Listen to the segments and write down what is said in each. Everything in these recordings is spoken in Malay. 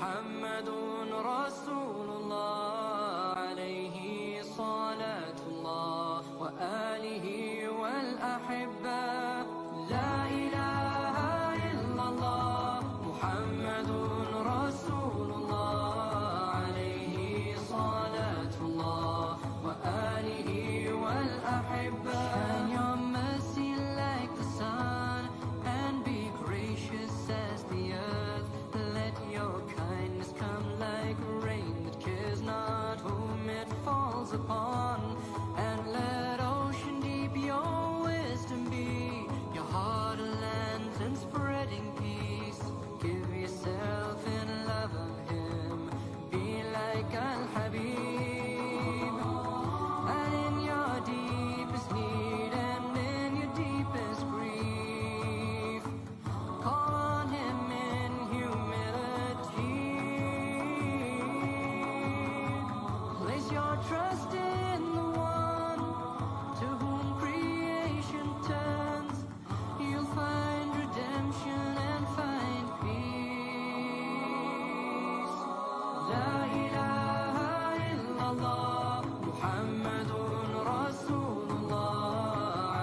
محمد رسول الله عليه صلاة الله وآله والأحبة لا إله إلا الله محمد رسول الله عليه صلاة الله وآله والأحبة Shine your mercy like the sun and be gracious as the earth. Let your kindness come like rain that cares not whom it falls upon. And let ocean deep your wisdom be, your heart a lantern spreading peace. Give yourself in love of him, be like Al-Habib. And in your deepest need and in your deepest grief, call on him in humility. Place your trust in the one to whom creation turns. You'll find redemption and find peace. La ilaha illallah Muhammadun Rasulullah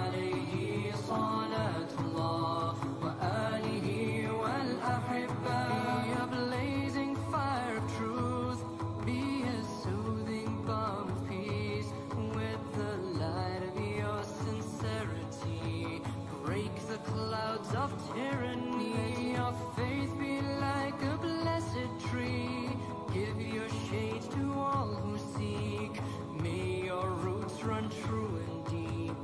alayhi salatullah wa alihi wal ahibba. Be a blazing fire of truth, be a soothing balm of peace. With the light of your sincerity, break the clouds of tyranny. Let your faith be like a blessed tree, give your shade to all who seek. May your roots run true and deep,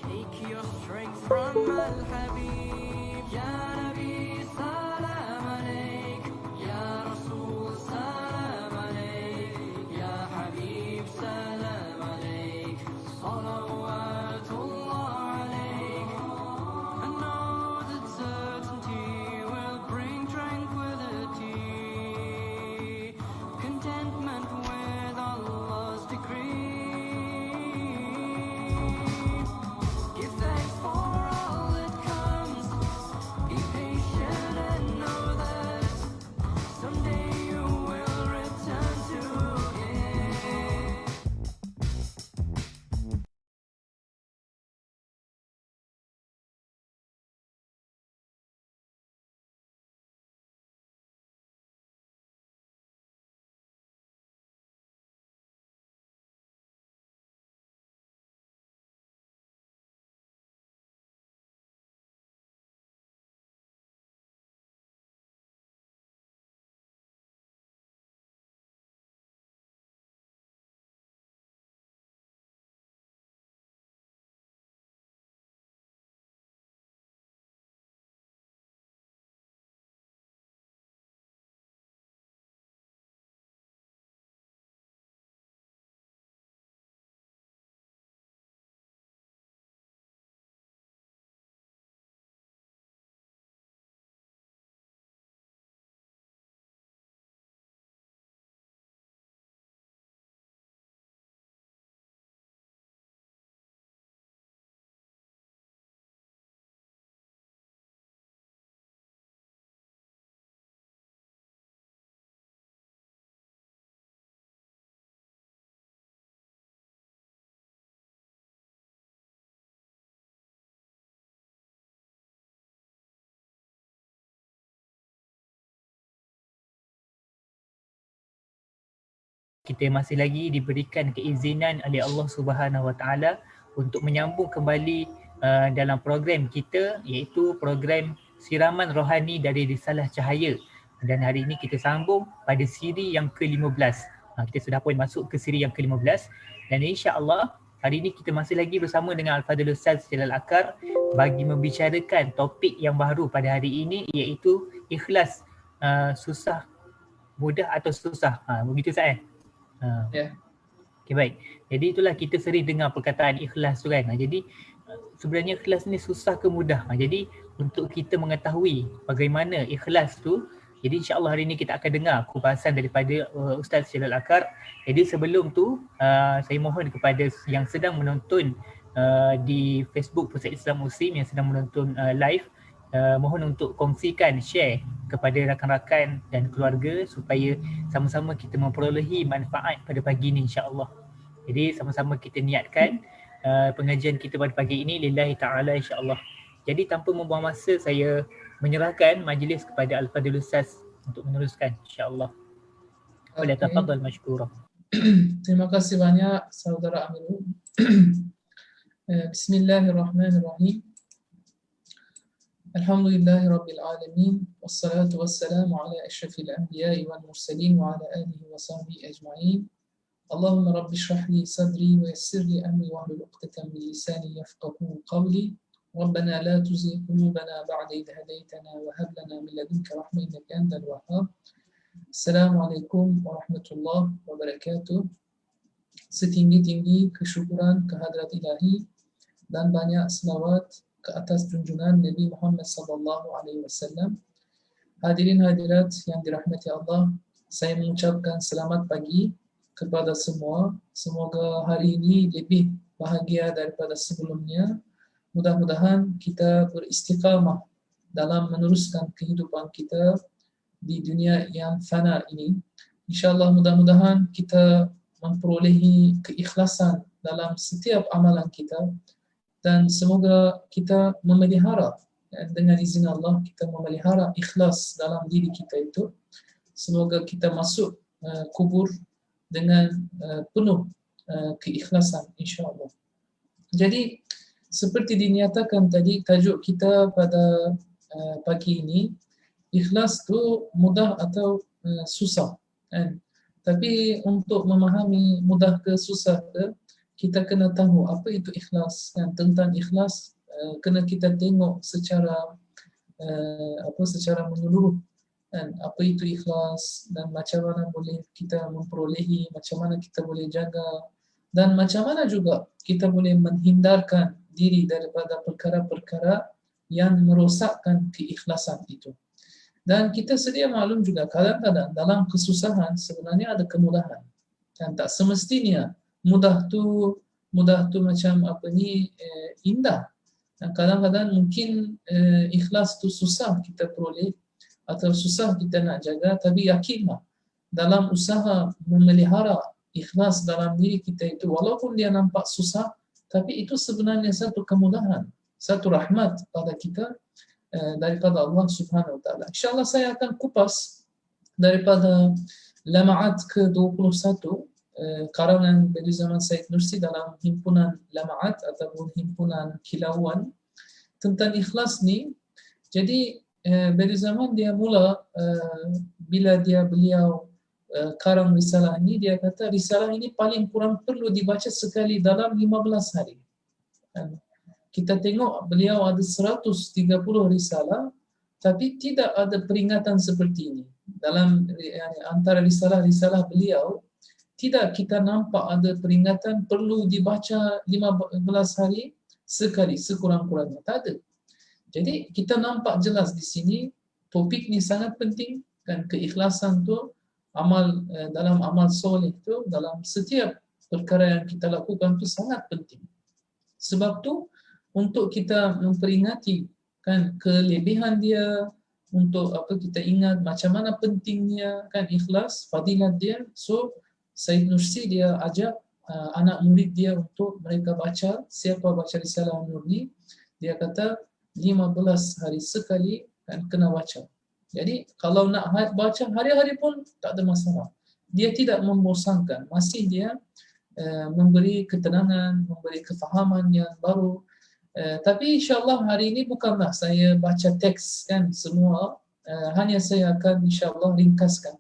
take your strength from Al-Habib. Ya Nabi salam alayk, Ya Rasul salam alayk, Ya Habib salam alayk, salawatullah alayk. I know that certainty will bring tranquility, contentment with Allah's decree. Give thanks for all that comes, be patient and know that someday you will return to Him. Kita masih lagi diberikan keizinan oleh Allah Subhanahu Wa Taala untuk menyambung kembali dalam program kita, iaitu program Siraman Rohani dari Risalah Cahaya. Dan hari ini kita sambung pada siri yang ke-15. Kita sudah pun masuk ke siri yang ke-15 dan insya-Allah hari ini kita masih lagi bersama dengan Al-Fadhil Ustaz Jalal Akar bagi membicarakan topik yang baru pada hari ini, iaitu ikhlas, susah, mudah atau susah. Begitu Ustaz Ya. Okay, baik. Jadi itulah kita sering dengar perkataan ikhlas tu kan. Jadi sebenarnya ikhlas ni susah ke mudah? Jadi untuk kita mengetahui bagaimana ikhlas tu, jadi insya-Allah hari ini kita akan dengar kupasan daripada Ustaz Jalal Akar. Jadi sebelum tu saya mohon kepada yang sedang menonton di Facebook Pusat Islam Muslim yang sedang menonton live, mohon untuk kongsikan, share kepada rakan-rakan dan keluarga supaya sama-sama kita memperolehi manfaat pada pagi ini insya-Allah. Jadi sama-sama kita niatkan pengajian kita pada pagi ini lillahi ta'ala insya-Allah. Jadi tanpa membuang masa, saya menyerahkan majlis kepada Al-Fadhil Ustaz untuk meneruskan insya-Allah. Boleh tafadhal mashkura. Terima kasih banyak saudara Amirul. Bismillahirrahmanirrahim. Alhamdulillahi Rabbil Alamin. Wassalatu wassalamu ala ashrafil anbiya'i wal mursalin wa ala alihi wa sahbihi ajma'in. Allahumma rabbi shrah li sadri wa yassir li amri wa hlul 'uqdatam min lisani yafqahu qawli. Rabbana la tuzigh qulubana ba'da idh hadaytana wa hab lana min ladunka rahmatan innaka antal wahhab. Assalamualaikum warahmatullahi wabarakatuh. Setinggi-tinggi kesyukuran kehadrat ilahi dan banyak selawat ke atas junjungan Nabi Muhammad sallallahu alaihi wasallam. Hadirin hadirat yang dirahmati Allah, saya mengucapkan selamat pagi kepada semua. Semoga hari ini lebih bahagia daripada sebelumnya. Mudah-mudahan kita beristiqamah dalam meneruskan kehidupan kita di dunia yang fana ini. InsyaAllah mudah-mudahan kita memperolehi keikhlasan dalam setiap amalan kita dan semoga kita memelihara, dengan izin Allah kita memelihara ikhlas dalam diri kita itu. Semoga kita masuk kubur dengan penuh keikhlasan insyaAllah. Jadi seperti dinyatakan tadi, tajuk kita pada pagi ini, ikhlas tu mudah atau susah kan? Tapi untuk memahami mudah ke susah ke, kita kena tahu apa itu ikhlas kan? Tentang ikhlas kena kita tengok secara secara menyeluruh kan? Apa itu ikhlas dan macam mana boleh kita memperolehi, macam mana kita boleh jaga dan macam mana juga kita boleh menghindarkan diri daripada perkara-perkara yang merosakkan keikhlasan itu. Dan kita sedia maklum juga kadang-kadang dalam kesusahan sebenarnya ada kemudahan. Dan tak semestinya mudah tu macam indah. Dan kadang-kadang mungkin ikhlas tu susah kita peroleh atau susah kita nak jaga, tapi yakinlah dalam usaha memelihara ikhlas dalam diri kita itu, walaupun dia nampak susah, tapi itu sebenarnya satu kemudahan, satu rahmat pada kita daripada Allah Subhanahu Wa Taala. InsyaAllah saya akan kupas daripada Lama'at ke-21 karangan Bediüzzaman Said Nursi dalam himpunan Lama'at ataupun himpunan Kilauan tentang ikhlas ni. Jadi Bediüzzaman dia mula bila beliau karang risalah ini, dia kata risalah ini paling kurang perlu dibaca sekali dalam 15 hari. Kita tengok beliau ada 130 risalah, tapi tidak ada peringatan seperti ini. Dalam antara risalah-risalah beliau, tidak kita nampak ada peringatan perlu dibaca 15 hari sekali sekurang-kurangnya. Tak ada. Jadi kita nampak jelas di sini topik ni sangat penting kan, keikhlasan tu dalam amal soleh tu, dalam setiap perkara yang kita lakukan tu sangat penting. Sebab tu untuk kita memperingati kan kelebihan dia, untuk kita ingat macam mana pentingnya kan ikhlas, fadilat dia. So Said Nursi dia ajak anak murid dia untuk mereka baca. Siapa baca risalah Nur ni, dia kata 15 hari sekali kan kena baca. Jadi kalau nak baca hari-hari pun tak ada masalah. Dia tidak membosankan, masih dia memberi ketenangan, memberi kefahaman yang baru. Tapi insyaAllah hari ini bukanlah saya baca teks kan semua, hanya saya akan insyaAllah ringkaskan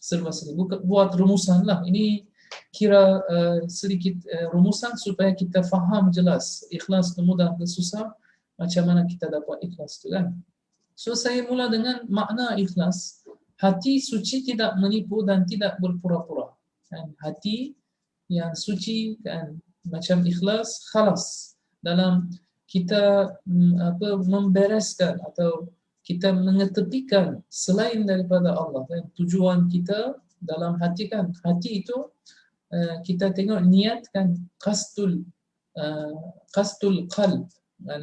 serba-serbi. Buat rumusan lah. Ini kira sedikit rumusan supaya kita faham jelas ikhlas tu mudah ke susah, macam mana kita dapat ikhlas tu kan. So saya mula dengan makna ikhlas. Hati suci tidak menipu dan tidak berpura-pura. Kan? Hati yang suci kan, macam ikhlas, khalas dalam kita membereskan atau kita mengetepikan selain daripada Allah kan. Tujuan kita dalam hati kan, hati itu kita tengok niat kan, qasdul qalb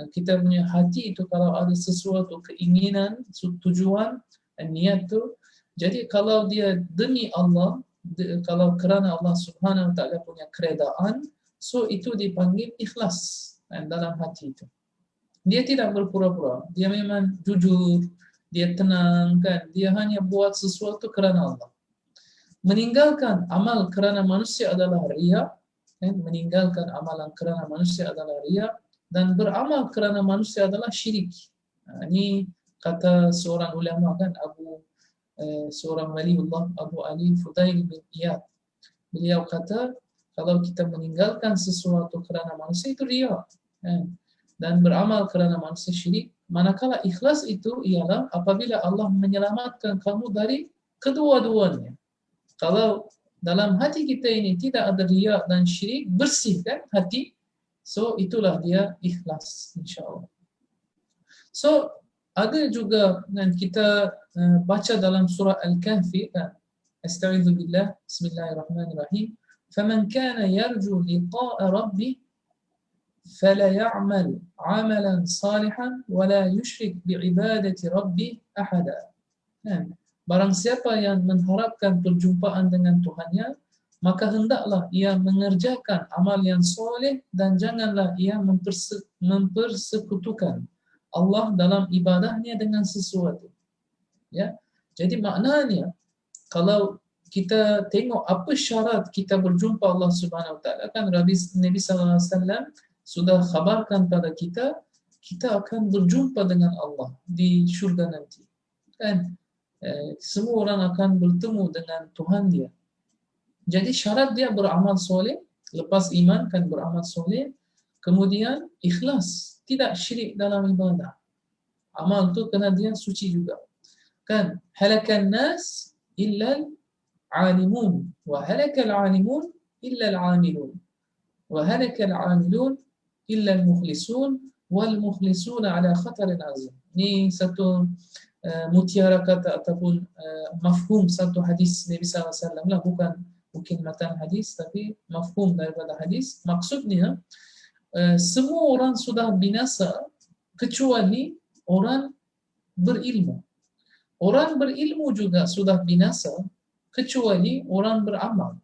Kita punya hati itu kalau ada sesuatu keinginan, tujuan, niat tu, jadi kalau dia demi Allah, kalau kerana Allah Subhanahu Wa Taala punya keredaan, so itu dipanggil ikhlas dalam hati itu. Dia tidak berpura-pura, dia memang jujur, dia tenang kan, dia hanya buat sesuatu kerana Allah. Meninggalkan amal kerana manusia adalah riya, meninggalkan amalan kerana manusia adalah riya, dan beramal kerana manusia adalah syirik. Ini kata seorang ulama kan, seorang waliullah, Abu Ali Fudail bin Iyad. Beliau kata, kalau kita meninggalkan sesuatu kerana manusia itu riya, dan beramal kerana manusia syirik. Manakala ikhlas itu ialah apabila Allah menyelamatkan kamu dari kedua-duanya. Kalau dalam hati kita ini tidak ada riya dan syirik, bersihkan hati, so itulah dia ikhlas, insyaAllah. So ada juga yang kita baca dalam surah Al-Kahfi, Astagfirullah billah, Bismillahirrahmanirrahim. فَمَنْ كَانَ يَرْجُو لِقَاءَ رَبِّهِ فَلَا يَعْمَلْ عَمَلًا صَالِحًا وَلَا يُشْرِكْ بِعِبَادَةِ رَبِّهِ أَحَدًا. Barang siapa yang mengharapkan perjumpaan dengan Tuhannya, maka hendaklah ia mengerjakan amal yang soleh dan janganlah ia mempersekutukan Allah dalam ibadahnya dengan sesuatu. Ya, jadi maknanya kalau kita tengok apa syarat kita berjumpa Allah Subhanahu Wa Taala, kan Nabi Sallallahu Alaihi Wasallam sudah khabarkan pada kita, kita akan berjumpa dengan Allah di syurga nanti. Kan? Semua orang akan bertemu dengan Tuhan dia. Jadi syarat dia beramal soleh, lepas iman kan beramal soleh, kemudian ikhlas, tidak syirik dalam ibadah. Amal tu kena dia suci juga. Kan halakan nas illa al-alimun wa halakal alimun illa al-amilun wa halakal amilun illa al-mukhlisun wal mukhlisuna ala khatarin azim. Ini satu mutiara kata ataupun mafhum satu hadis Nabi SAW lah, bukan mungkin matan hadis tapi mafhum daripada hadis. Maksudnya semua orang sudah binasa kecuali orang berilmu. Orang berilmu juga sudah binasa kecuali orang beramal.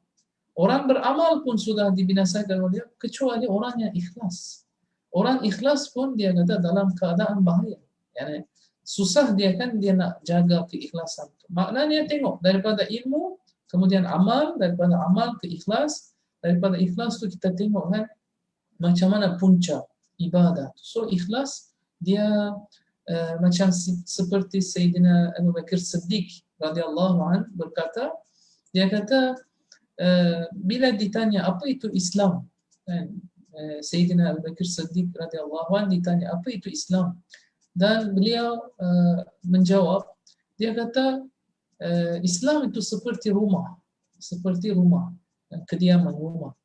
Orang beramal pun sudah dibinasakan oleh kecuali orang yang ikhlas. Orang ikhlas pun dia kata dalam keadaan bahaya. Yani susah dia kan dia nak jaga keikhlasan tu. Maknanya tengok daripada ilmu, kemudian amal, daripada amal ke ikhlas, daripada ikhlas tu kita tengok kan macam mana puncak ibadah. So ikhlas dia macam seperti Sayyidina Abu Bakar Siddiq radhiyallahu anhu berkata, dia kata bila ditanya apa itu Islam, Sayyidina Abu Bakar Siddiq radhiyallahu anhu ditanya apa itu Islam, dan beliau menjawab, dia kata Islam itu seperti rumah, kediaman rumah.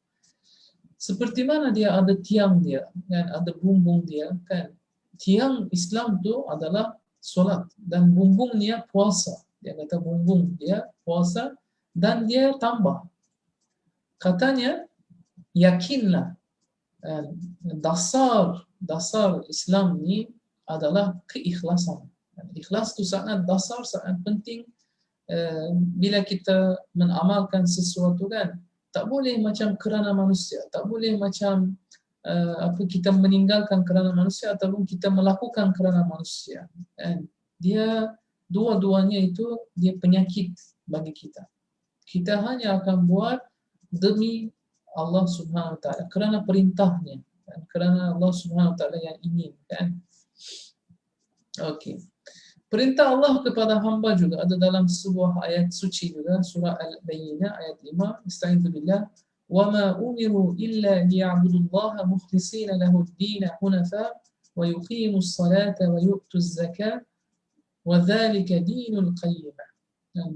Seperti mana dia ada tiang dia, kan ada bumbung dia, kan. Tiang Islam itu adalah solat dan bumbungnya puasa. Dia kata bumbung dia puasa dan dia tambah. Katanya yakinlah dasar Islam ni adalah keikhlasan. Ikhlas itu sangat dasar, sangat penting. Bila kita mengamalkan sesuatu kan, tak boleh macam kerana manusia, tak boleh macam kita meninggalkan kerana manusia ataupun kita melakukan kerana manusia. Dia dua-duanya itu dia penyakit bagi kita. Kita hanya akan buat demi Allah Subhanahu Wa Taala kerana perintahnya, dan kerana Allah Subhanahu Wa Taala yang ingin, kan. Okey. Perintah Allah kepada hamba juga ada dalam sebuah ayat suci juga, surah Al-Bayyinah ayat 5. Istaizu billah. وَمَا أُمِرُوا إِلَّا لِيَعْبُدُوا اللَّهَ مُخْلِصِينَ لَهُ الدِّينَ حُنَفَاءَ وَيُقِيمُوا الصَّلَاةَ وَيُؤْتُوا الزَّكَاةَ وَذَلِكَ دِينُ الْقَيِّمَةِ.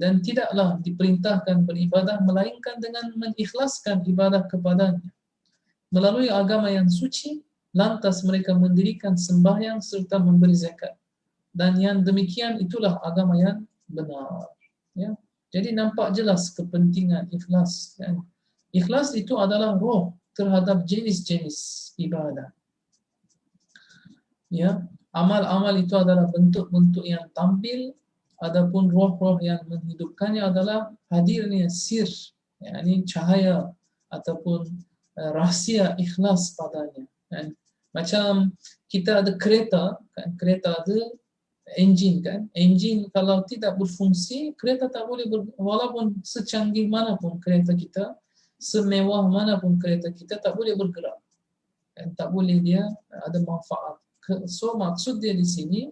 Dan tidaklah diperintahkan beribadah melainkan dengan mengikhlaskan ibadah kepadanya melalui agama yang suci, lantas mereka mendirikan sembahyang serta memberi zakat. Dan yang demikian itulah agama yang benar. Ya. Jadi nampak jelas kepentingan ikhlas, kan? Ikhlas itu adalah roh terhadap jenis-jenis ibadah. Ya, amal-amal itu adalah bentuk-bentuk yang tampil, adapun roh-roh yang menghidupkannya adalah hadirnya sir, yakni cahaya ataupun rahsia ikhlas padanya. Kan? Macam kita ada kereta, kan? Kereta ada enjin, kan? Enjin kalau tidak berfungsi, kereta tak boleh walaupun secanggih manapun kereta kita, semewah manapun kereta kita, tak boleh bergerak. Kan? Tak boleh dia ada manfaat. So maksud dia di sini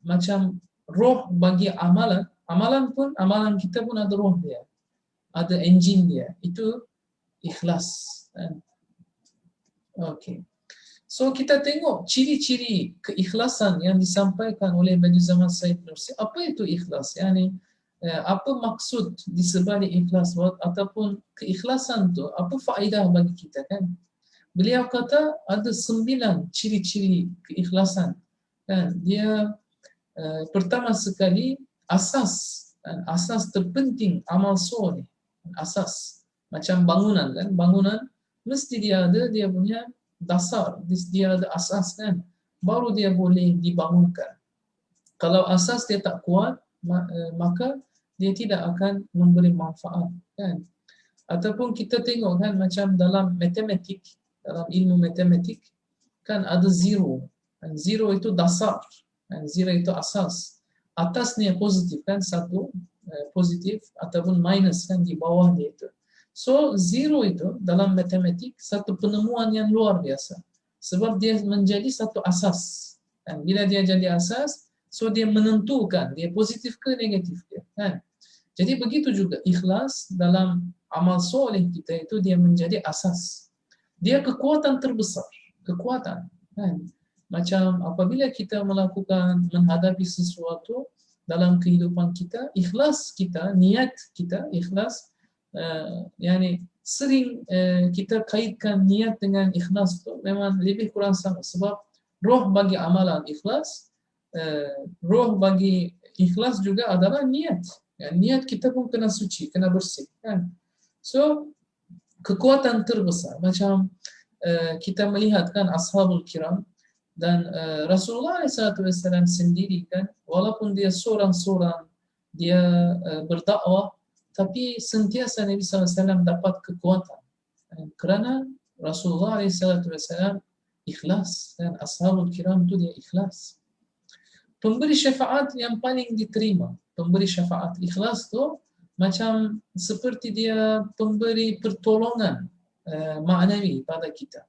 macam roh bagi amalan, amalan kita pun ada roh dia, ada enjin dia, itu ikhlas. Okey. So kita tengok ciri-ciri keikhlasan yang disampaikan oleh Badiuh Zaman Said Nursi. Apa itu ikhlas? Yani apa maksud di sebalik ikhlas ataupun keikhlasan tu, apa faedah bagi kita, kan? Beliau kata ada 9 ciri-ciri keikhlasan. Kan? Dia pertama sekali asas, kan? Asas terpenting amal soleh. Asas macam bangunan, kan? Bangunan mesti dia ada dia punya dasar, dia ada asas, kan? Baru dia boleh dibangunkan. Kalau asas dia tak kuat, maka dia tidak akan memberi manfaat, kan? Ataupun kita tengok, kan, macam dalam matematik, dalam ilmu matematik, kan ada zero. Dan zero itu dasar, dan zero itu asas. Atasnya positif, kan, satu positif ataupun minus, kan, di bawah dia itu. So zero itu dalam matematik satu penemuan yang luar biasa. Sebab dia menjadi satu asas. Dan bila dia jadi asas, so dia menentukan dia positif ke negatif dia, kan. Jadi begitu juga ikhlas dalam amal soleh kita itu dia menjadi asas. Dia kekuatan terbesar, kekuatan, kan? Macam apabila kita melakukan menghadapi sesuatu dalam kehidupan kita, ikhlas kita, niat kita ikhlas, yani sering kita kaitkan niat dengan ikhlas tu memang lebih kurang sama. Sebab roh bagi amalan ikhlas, roh bagi ikhlas juga adalah niat. Ya, niat kita pun kena suci, kena bersih, kan? So kekuatan terbesar macam kita melihat, kan, ashabul kiram dan Rasulullah SAW sendiri, kan, walaupun dia seorang-seorang dia berdakwah, tapi sentiasa Nabi SAW dapat kekuatan kerana Rasulullah SAW ikhlas, dan ashabul kiram tu dia ikhlas. Pemberi syafaat yang paling diterima, pemberi syafaat ikhlas tu macam seperti dia pemberi pertolongan maknawi pada kita.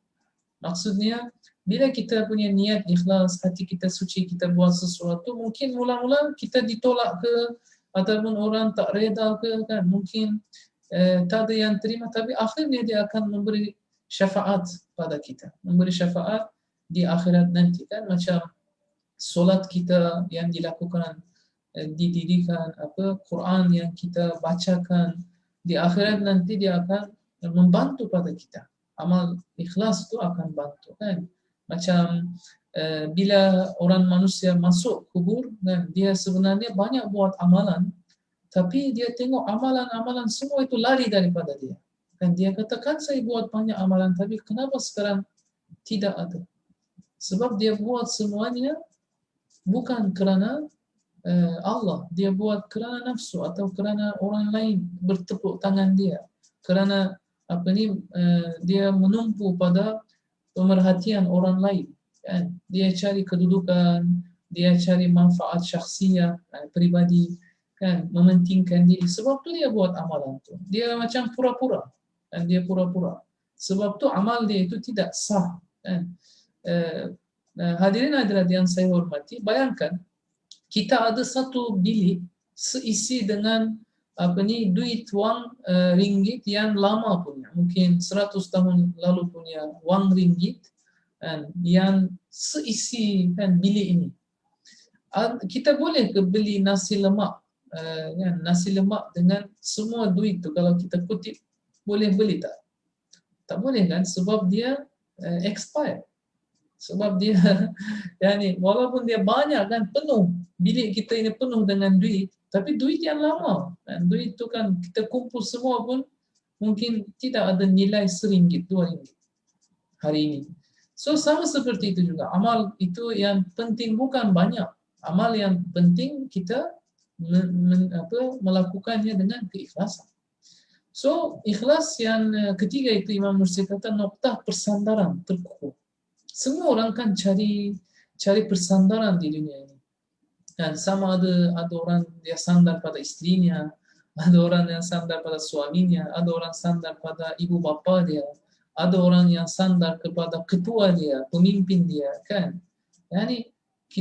Maksudnya bila kita punya niat ikhlas, hati kita suci, kita buat sesuatu, mungkin mula-mula kita ditolak ke ataupun orang tak reda ke, kan, mungkin tak ada yang terima, tapi akhirnya dia akan memberi syafaat pada kita, memberi syafaat di akhirat nanti, kan. Macam solat kita yang dilakukan, didirikan, Quran yang kita bacakan, di akhirat nanti dia akan membantu pada kita. Amal ikhlas itu akan bantu, kan. Macam bila orang manusia masuk kubur, kan, dia sebenarnya banyak buat amalan, tapi dia tengok amalan-amalan semua itu lari daripada dia. Kan dia katakan saya buat banyak amalan, tapi kenapa sekarang tidak ada? Sebab dia buat semuanya bukan kerana Allah, dia buat kerana nafsu atau kerana orang lain bertepuk tangan dia, kerana dia menumpu pada pemerhatian orang lain, kan? Dia cari kedudukan, dia cari manfaat syakhsiyah, peribadi, kan, mementingkan diri. Sebab tu dia buat amalan tu. Dia macam pura-pura, dan dia pura-pura. Sebab tu amal dia itu tidak sah, kan? Hadirin hadirat yang saya hormati, bayangkan kita ada satu bilik seisi dengan duit wang ringgit yang lama punya, mungkin 100 tahun lalu punya wang ringgit, yang seisi, kan, bilik ini. Kita boleh ke beli nasi lemak, kan, nasi lemak dengan semua duit tu kalau kita kutip, boleh beli tak? Tak boleh, kan, sebab dia expired. Sebab dia yani walaupun dia banyak, kan, penuh, bilik kita ini penuh dengan duit, tapi duit yang lama, kan, duit tu, kan, kita kumpul semua pun mungkin tidak ada nilai RM1, RM2 hari ini. So sama seperti itu juga. Amal itu yang penting bukan banyak. Amal yang penting kita melakukannya dengan keikhlasan. So ikhlas yang ketiga itu Imam Nursi kata noktah persandaran terkukuh. Semua orang kan cari persandaran di dunia ini. Dan sama ada orang dia sandar pada istrinya, ada orang yang sandar pada suaminya, ada orang sandar pada ibu bapa dia, ada orang yang sandar kepada ketua dia, pemimpin dia, kan? Yani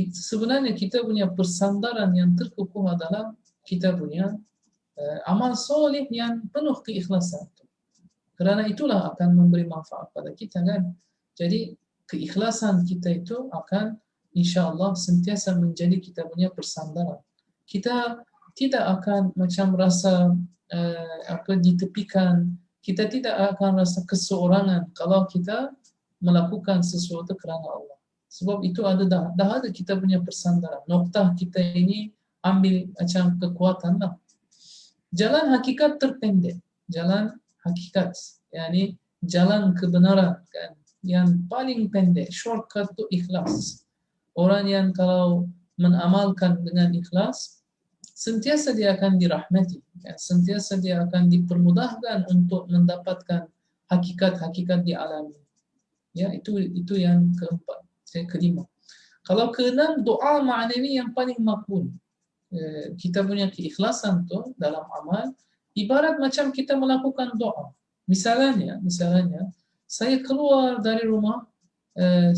sebenarnya kita punya persandaran yang terkukuh adalah kita punya amal soleh yang penuh keikhlasan. Kerana itulah akan memberi manfaat pada kita, kan? Jadi keikhlasan kita itu akan insya-Allah sentiasa menjadi kita punya persandaran. Kita tidak akan macam rasa ditepikan, kita tidak akan rasa keseorangan kalau kita melakukan sesuatu kerana Allah. Sebab itu dah ada kita punya persandaran. Noktah kita ini ambil macam kekuatan lah. Jalan hakikat terpendek, jalan hakikat, yakni jalan kebenaran, kan? Yang paling pendek, shortcut itu ikhlas. Orang yang kalau mengamalkan dengan ikhlas, sentiasa dia akan dirahmati, ya, sentiasa dia akan dipermudahkan untuk mendapatkan hakikat-hakikat di alam. Ya, itu yang keempat, kelima. Kalau keenam, doa ma'nawi yang paling makbul. Kita punya keikhlasan tu dalam amal, ibarat macam kita melakukan doa. Misalnya, saya keluar dari rumah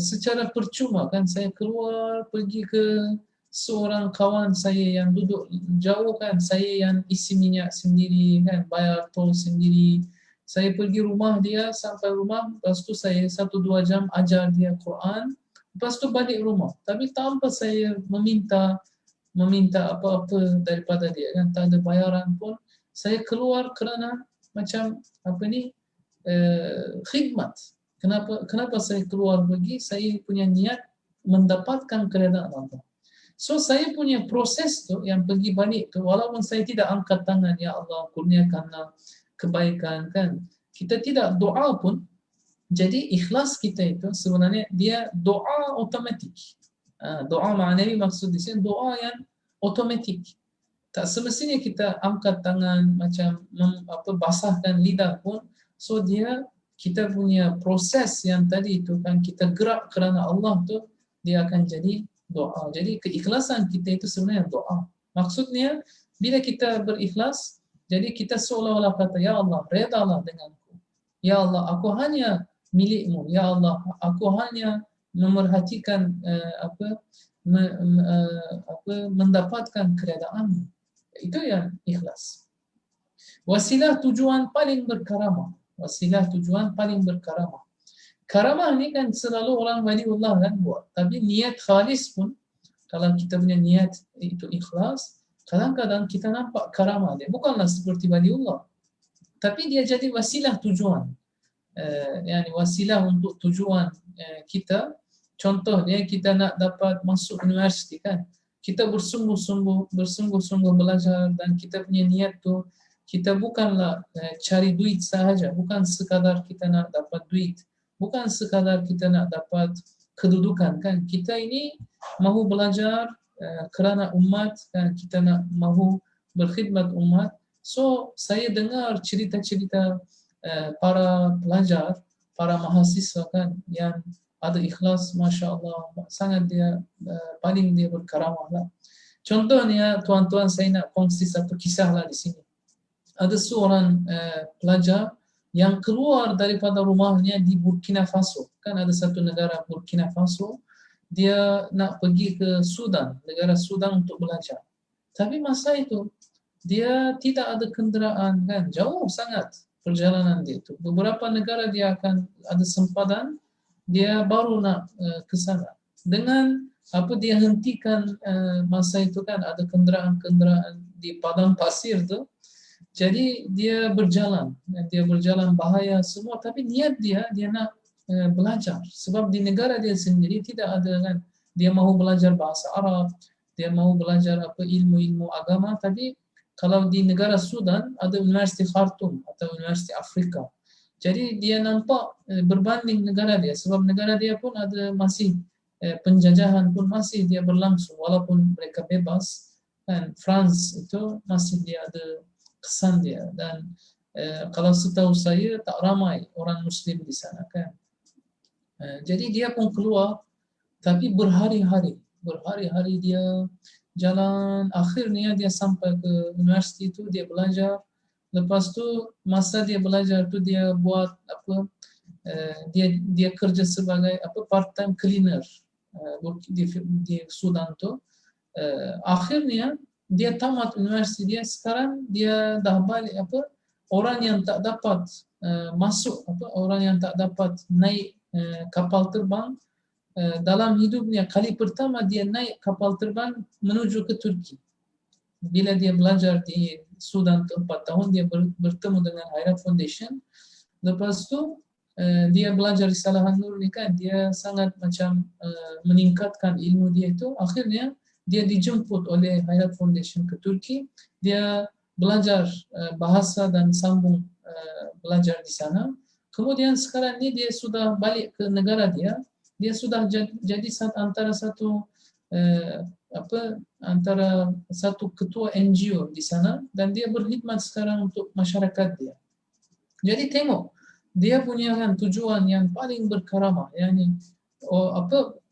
secara percuma, kan, saya keluar pergi ke seorang kawan saya yang duduk jauh, kan, saya yang isi minyak sendiri, kan, bayar tol sendiri, saya pergi rumah dia, sampai rumah, lepas tu saya 1-2 jam ajar dia Quran, lepas tu balik rumah, tapi tanpa saya meminta apa-apa daripada dia, kan, tak ada bayaran pun, saya keluar kerana macam khidmat. Kenapa saya keluar pergi? Saya punya niat mendapatkan keredaan Allah. So saya punya proses tu yang pergi balik tu, walaupun saya tidak angkat tangan, ya Allah kurniakanlah kebaikan, kan, kita tidak doa pun, jadi ikhlas kita itu sebenarnya dia doa otomatik. Doa ma'nawi maksud di sini doa yang otomatik. Tak semestinya kita angkat tangan macam basahkan lidah pun. So kita punya proses yang tadi itu, kan, kita gerak kerana Allah tu, dia akan jadi doa. Jadi keikhlasan kita itu sebenarnya doa. Maksudnya bila kita berikhlas, jadi kita seolah-olah kata, ya Allah, redalah denganku. Ya Allah, aku hanya milikmu. Ya Allah, aku hanya memerhatikan mendapatkan keredaanmu. Itu yang ikhlas. Wasilah tujuan paling berkaramah. Wasilah tujuan paling berkaramah. Karamah ni kan selalu orang waliullah kan buat. Tapi niat khalis pun, kalau kita punya niat itu ikhlas, kadang-kadang kita nampak karamah dia. Bukanlah seperti waliullah, tapi dia jadi wasilah tujuan. Yani wasilah untuk tujuan kita. Contoh dia, kita nak dapat masuk universiti, kan, kita bersungguh-sungguh belajar, dan kita punya niat tu, kita bukanlah cari duit sahaja, bukan sekadar kita nak dapat duit, bukan sekadar kita nak dapat kedudukan, kan, kita ini mahu belajar kerana umat, kan, kita nak mahu berkhidmat umat. So saya dengar cerita-cerita para pelajar, para mahasiswa, kan, yang ada ikhlas, Masya Allah, sangat dia paling dia berkaramah lah. Contohnya, tuan-tuan, saya nak kongsi satu kisah lah di sini. Ada seorang pelajar yang keluar daripada rumahnya di Burkina Faso, kan, ada satu negara Burkina Faso, dia nak pergi ke Sudan, negara Sudan untuk belajar. Tapi masa itu dia tidak ada kenderaan, kan, jauh sangat perjalanan dia itu. Beberapa negara dia akan ada sempadan, dia baru nak ke sana. Dengan dia hentikan masa itu, kan, ada kenderaan-kenderaan di padang pasir tu. Jadi dia berjalan bahaya semua, tapi niat dia nak belajar. Sebab di negara dia sendiri tidak ada, kan, dia mahu belajar bahasa Arab, dia mahu belajar ilmu-ilmu agama. Tapi kalau di negara Sudan ada Universiti Khartoum atau Universiti Afrika. Jadi dia nampak berbanding negara dia, sebab negara dia pun ada masih penjajahan pun masih dia berlangsung walaupun mereka bebas, kan. France itu masih dia ada kesan dia, dan kalau setahu saya tak ramai orang Muslim di sana, kan. Jadi dia pun keluar, tapi berhari-hari dia jalan. Akhirnya dia sampai ke universiti itu, dia belajar. Lepas tu masa dia belajar tu dia buat apa, dia kerja sebagai apa, part time cleaner di Sudan tu. Akhirnya dia tamat universiti dia, sekarang dia dah balik apa, orang yang tak dapat masuk apa, orang yang tak dapat naik kapal terbang dalam hidupnya, kali pertama dia naik kapal terbang menuju ke Turki. Bila dia belajar di Sudan 4 tahun, dia bertemu dengan Hayrat Foundation. Lepas tu dia belajar Risalah An-Nur ni, kan, dia sangat macam meningkatkan ilmu dia itu. Akhirnya dia dijemput oleh Hayrat Foundation ke Turki. Dia belajar bahasa dan sambung belajar di sana. Kemudian sekarang ni dia sudah balik ke negara dia. Dia sudah jadi antara satu ketua NGO di sana, dan dia berkhidmat sekarang untuk masyarakat dia. Jadi tengok, dia punya kan tujuan yang paling berkaramah. Yani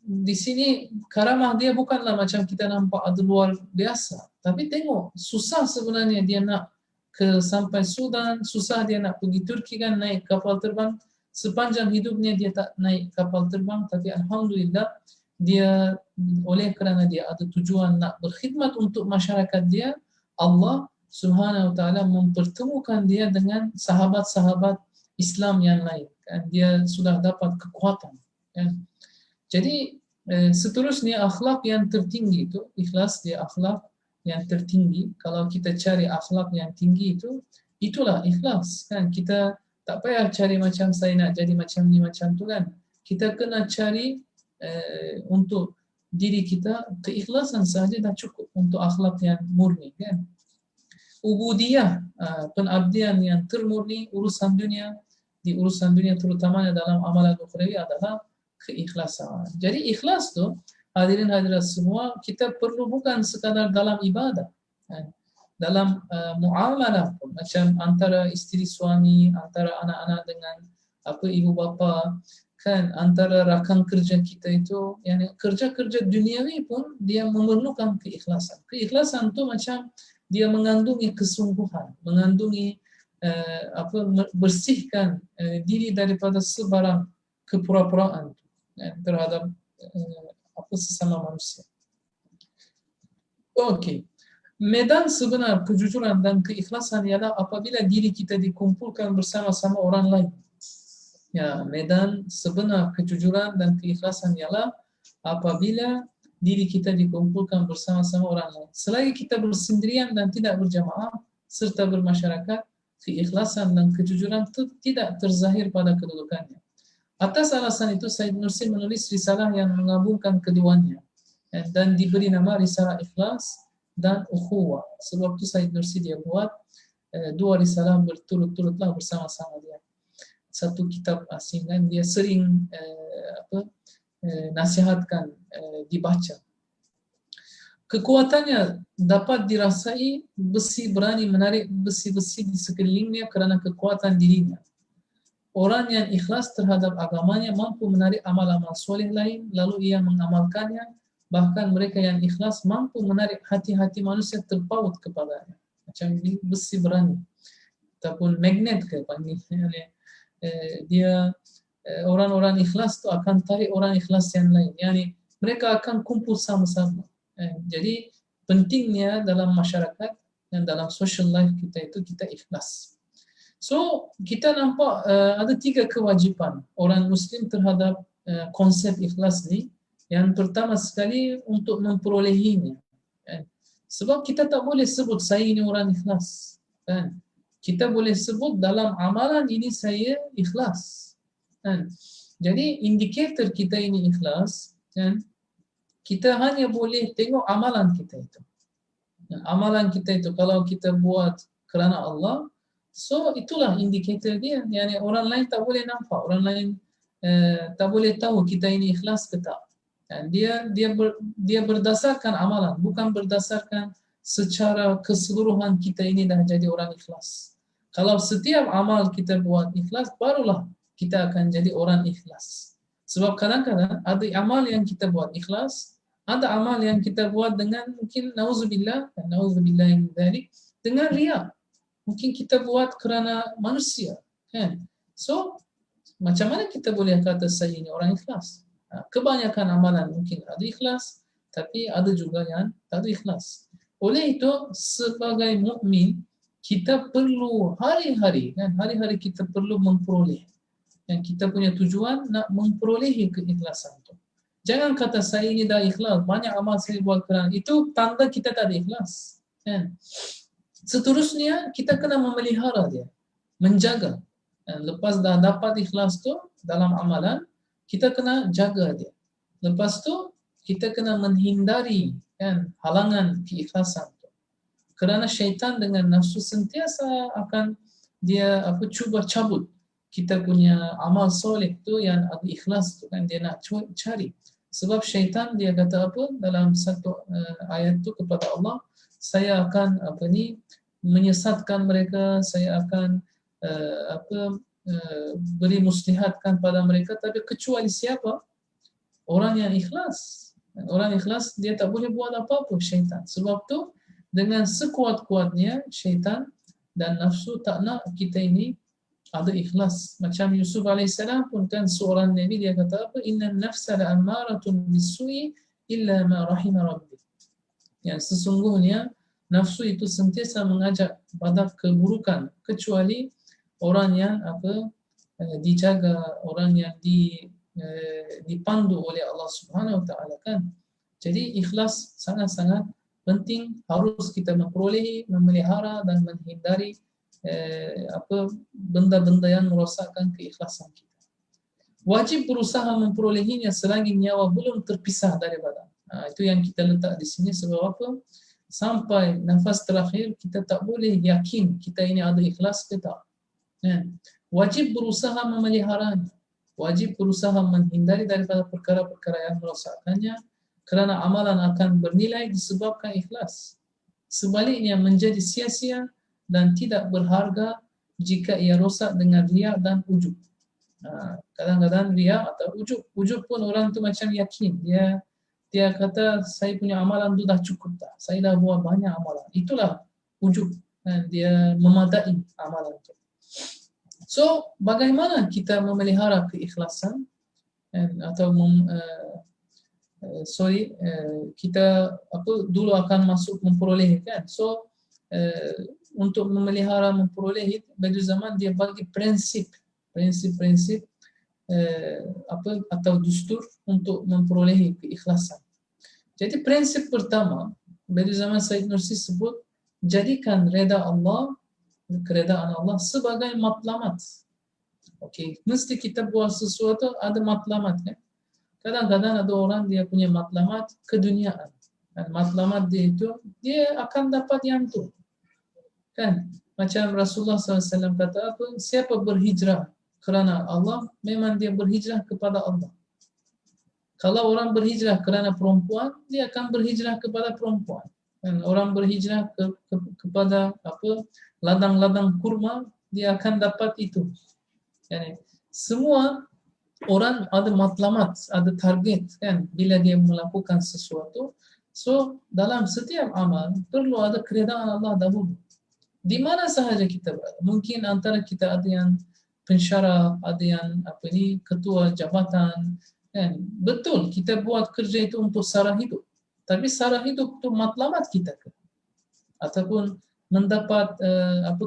di sini karamah dia bukanlah macam kita nampak ada luar biasa, tapi tengok susah sebenarnya dia nak sampai Sudan, susah dia nak pergi Turki, kan, naik kapal terbang. Sepanjang hidupnya dia tak naik kapal terbang, tapi alhamdulillah dia, oleh kerana dia ada tujuan nak berkhidmat untuk masyarakat dia, Allah Subhanahu wa taala mempertemukan dia dengan sahabat-sahabat Islam yang lain, kan. Dia sudah dapat kekuatan, kan. Jadi seterusnya akhlak yang tertinggi itu ikhlas. Dia akhlak yang tertinggi. Kalau kita cari akhlak yang tinggi itu, itulah ikhlas, kan. Kita tak payah cari macam saya nak jadi macam ni macam tu, kan. Kita kena cari untuk diri kita, keikhlasan sahaja dah cukup untuk akhlak yang murni, kan. Ubudiyah, pengabdian yang termurni, urusan dunia, di urusan dunia terutamanya dalam amalan ukhrawi adalah keikhlasan. Jadi ikhlas tu, hadirin hadirat semua, kita perlu bukan sekadar dalam ibadah, kan. Dalam muamalah pun, macam antara isteri suami, antara anak-anak dengan ibu bapa, kan, antara rakan kerja kita itu, yang kerja-kerja duniawi pun dia memerlukan keikhlasan. Keikhlasan tu macam dia mengandungi kesungguhan, mengandungi bersihkan diri daripada sebarang kepura-puraan terhadap sesama manusia. Okey. Medan sebenar kejujuran dan keikhlasan ialah apabila diri kita dikumpulkan bersama-sama orang lain. Ya, medan sebenar kejujuran dan keikhlasan ialah apabila diri kita dikumpulkan bersama-sama orang lain. Selagi kita bersendirian dan tidak berjamaah serta bermasyarakat, keikhlasan dan kejujuran itu tidak terzahir pada kedudukannya. Atas alasan itu, Said Nursi menulis risalah yang menggabungkan keduanya dan diberi nama Risalah Ikhlas dan Ukhuwah. Sebab itu Said Nursi dia buat dua risalah berturut-turutlah bersama-sama dia. Satu kitab asing, dan dia sering nasihatkan dibaca. Kekuatannya dapat dirasai besi berani menarik besi-besi di sekelilingnya kerana kekuatan dirinya. Orang yang ikhlas terhadap agamanya mampu menarik amal-amal soleh lain lalu ia mengamalkannya. Bahkan mereka yang ikhlas mampu menarik hati-hati manusia terpaut kepadanya. Macam besi berani ataupun magnet ke panggilnya. Dia orang-orang ikhlas tu akan tarik orang ikhlas yang lain. Yani mereka akan kumpul sama-sama. Jadi pentingnya dalam masyarakat dan dalam social life kita itu kita ikhlas. So kita nampak ada 3 kewajipan orang Muslim terhadap konsep ikhlas ni. Yang pertama sekali untuk memperolehinya. Sebab kita tak boleh sebut saya ini orang ikhlas. Kita boleh sebut dalam amalan ini saya ikhlas. Jadi indikator kita ini ikhlas, kita hanya boleh tengok amalan kita itu. Amalan kita itu kalau kita buat kerana Allah, So itulah indikator dia. Yani orang lain tak boleh nampak, orang lain tak boleh tahu kita ini ikhlas ke tak. Dan dia berdasarkan amalan, bukan berdasarkan secara keseluruhan kita ini dah jadi orang ikhlas. Kalau setiap amal kita buat ikhlas, barulah kita akan jadi orang ikhlas. Sebab kadang-kadang ada amal yang kita buat ikhlas, ada amal yang kita buat dengan mungkin nauzubillah min dzalik, dengan riya. Mungkin kita buat kerana manusia, kan? So macam mana kita boleh kata saya ini orang ikhlas? Kebanyakan amalan mungkin ada ikhlas, tapi ada juga yang tak ada ikhlas. Oleh itu, sebagai mukmin kita perlu hari-hari, kan? Hari-hari kita perlu memperoleh. Dan kita punya tujuan nak memperolehi keikhlasan itu. Jangan kata saya ini dah ikhlas, banyak amal saya buat kerana itu tanda kita tak ada ikhlas. Kan? Seterusnya kita kena memelihara dia, menjaga. Dan lepas dah dapat ikhlas tu dalam amalan, kita kena jaga dia. Lepas tu kita kena menghindari, kan, halangan keikhlasan tu. Kerana syaitan dengan nafsu sentiasa akan dia cuba cabut kita punya amal soleh tu yang ada ikhlas tu, kan, dia nak cari. Sebab syaitan dia kata apa dalam satu ayat tu kepada Allah, saya akan menyesatkan mereka, saya akan beri muslihatkan pada mereka, tapi kecuali siapa? Orang yang ikhlas. Orang ikhlas dia tak boleh buat apa-apa syaitan. Sebab tu dengan sekuat-kuatnya syaitan dan nafsu tak nak kita ini ada ikhlas. Macam Yusuf AS pun kan seorang Nabi, dia kata apa? Innan nafsa la'ammaratun bisu'i illa ma rahima rabbi. Yang sesungguhnya nafsu itu sentiasa mengajak pada keburukan kecuali orang yang dijaga, orang yang dipandu oleh Allah Subhanahu Wa Taala, kan. Jadi ikhlas sangat-sangat penting, harus kita memperolehi, memelihara dan menghindari benda-benda yang merosakkan keikhlasan kita. Wajib berusaha memperolehinya selagi nyawa belum terpisah dari badan. Itu yang kita letak di sini. Sebab apa? Sampai nafas terakhir kita tak boleh yakin kita ini ada ikhlas ke tak. Wajib berusaha memeliharanya, wajib berusaha menghindari daripada perkara-perkara yang merosakkannya, kerana amalan akan bernilai disebabkan ikhlas. Sebaliknya menjadi sia-sia dan tidak berharga jika ia rosak dengan riya dan ujub. Kadang-kadang riya atau ujub pun orang tu macam yakin, dia kata saya punya amalan tu dah cukup dah, saya dah buat banyak amalan. Itulah ujub, dia memadai amalan tu. So, bagaimana kita memelihara keikhlasan atau kita dulu akan masuk memperoleh, kan? So, untuk memelihara memperoleh, Badiul Zaman dia bagi prinsip atau dustur untuk memperoleh keikhlasan. Jadi prinsip pertama, Badiul Zaman Said Nursi sebut, jadikan reda Allah, keredaan Allah sebagai matlamat. Okey, mesti kita buat sesuatu ada matlamat, kan? Kadang-kadang ada orang dia punya matlamat keduniaan. Dan matlamat dia itu dia akan dapat yang tu. Kan? Macam Rasulullah SAW kata apa? Siapa berhijrah kerana Allah, memang dia berhijrah kepada Allah. Kalau orang berhijrah kerana perempuan, dia akan berhijrah kepada perempuan. Dan orang berhijrah kepada ladang-ladang kurma, dia akan dapat itu. Yani, semua orang ada matlamat, ada target, kan, bila dia melakukan sesuatu. So dalam setiap amal perlu ada keredaan Allah dahulu. Di mana sahaja kita berada. Mungkin antara kita ada yang pensyarah, ada yang ketua jabatan, kan. Betul kita buat kerja itu untuk sara hidup. Tapi sara hidup itu matlamat kita ke? Ataupun mendapat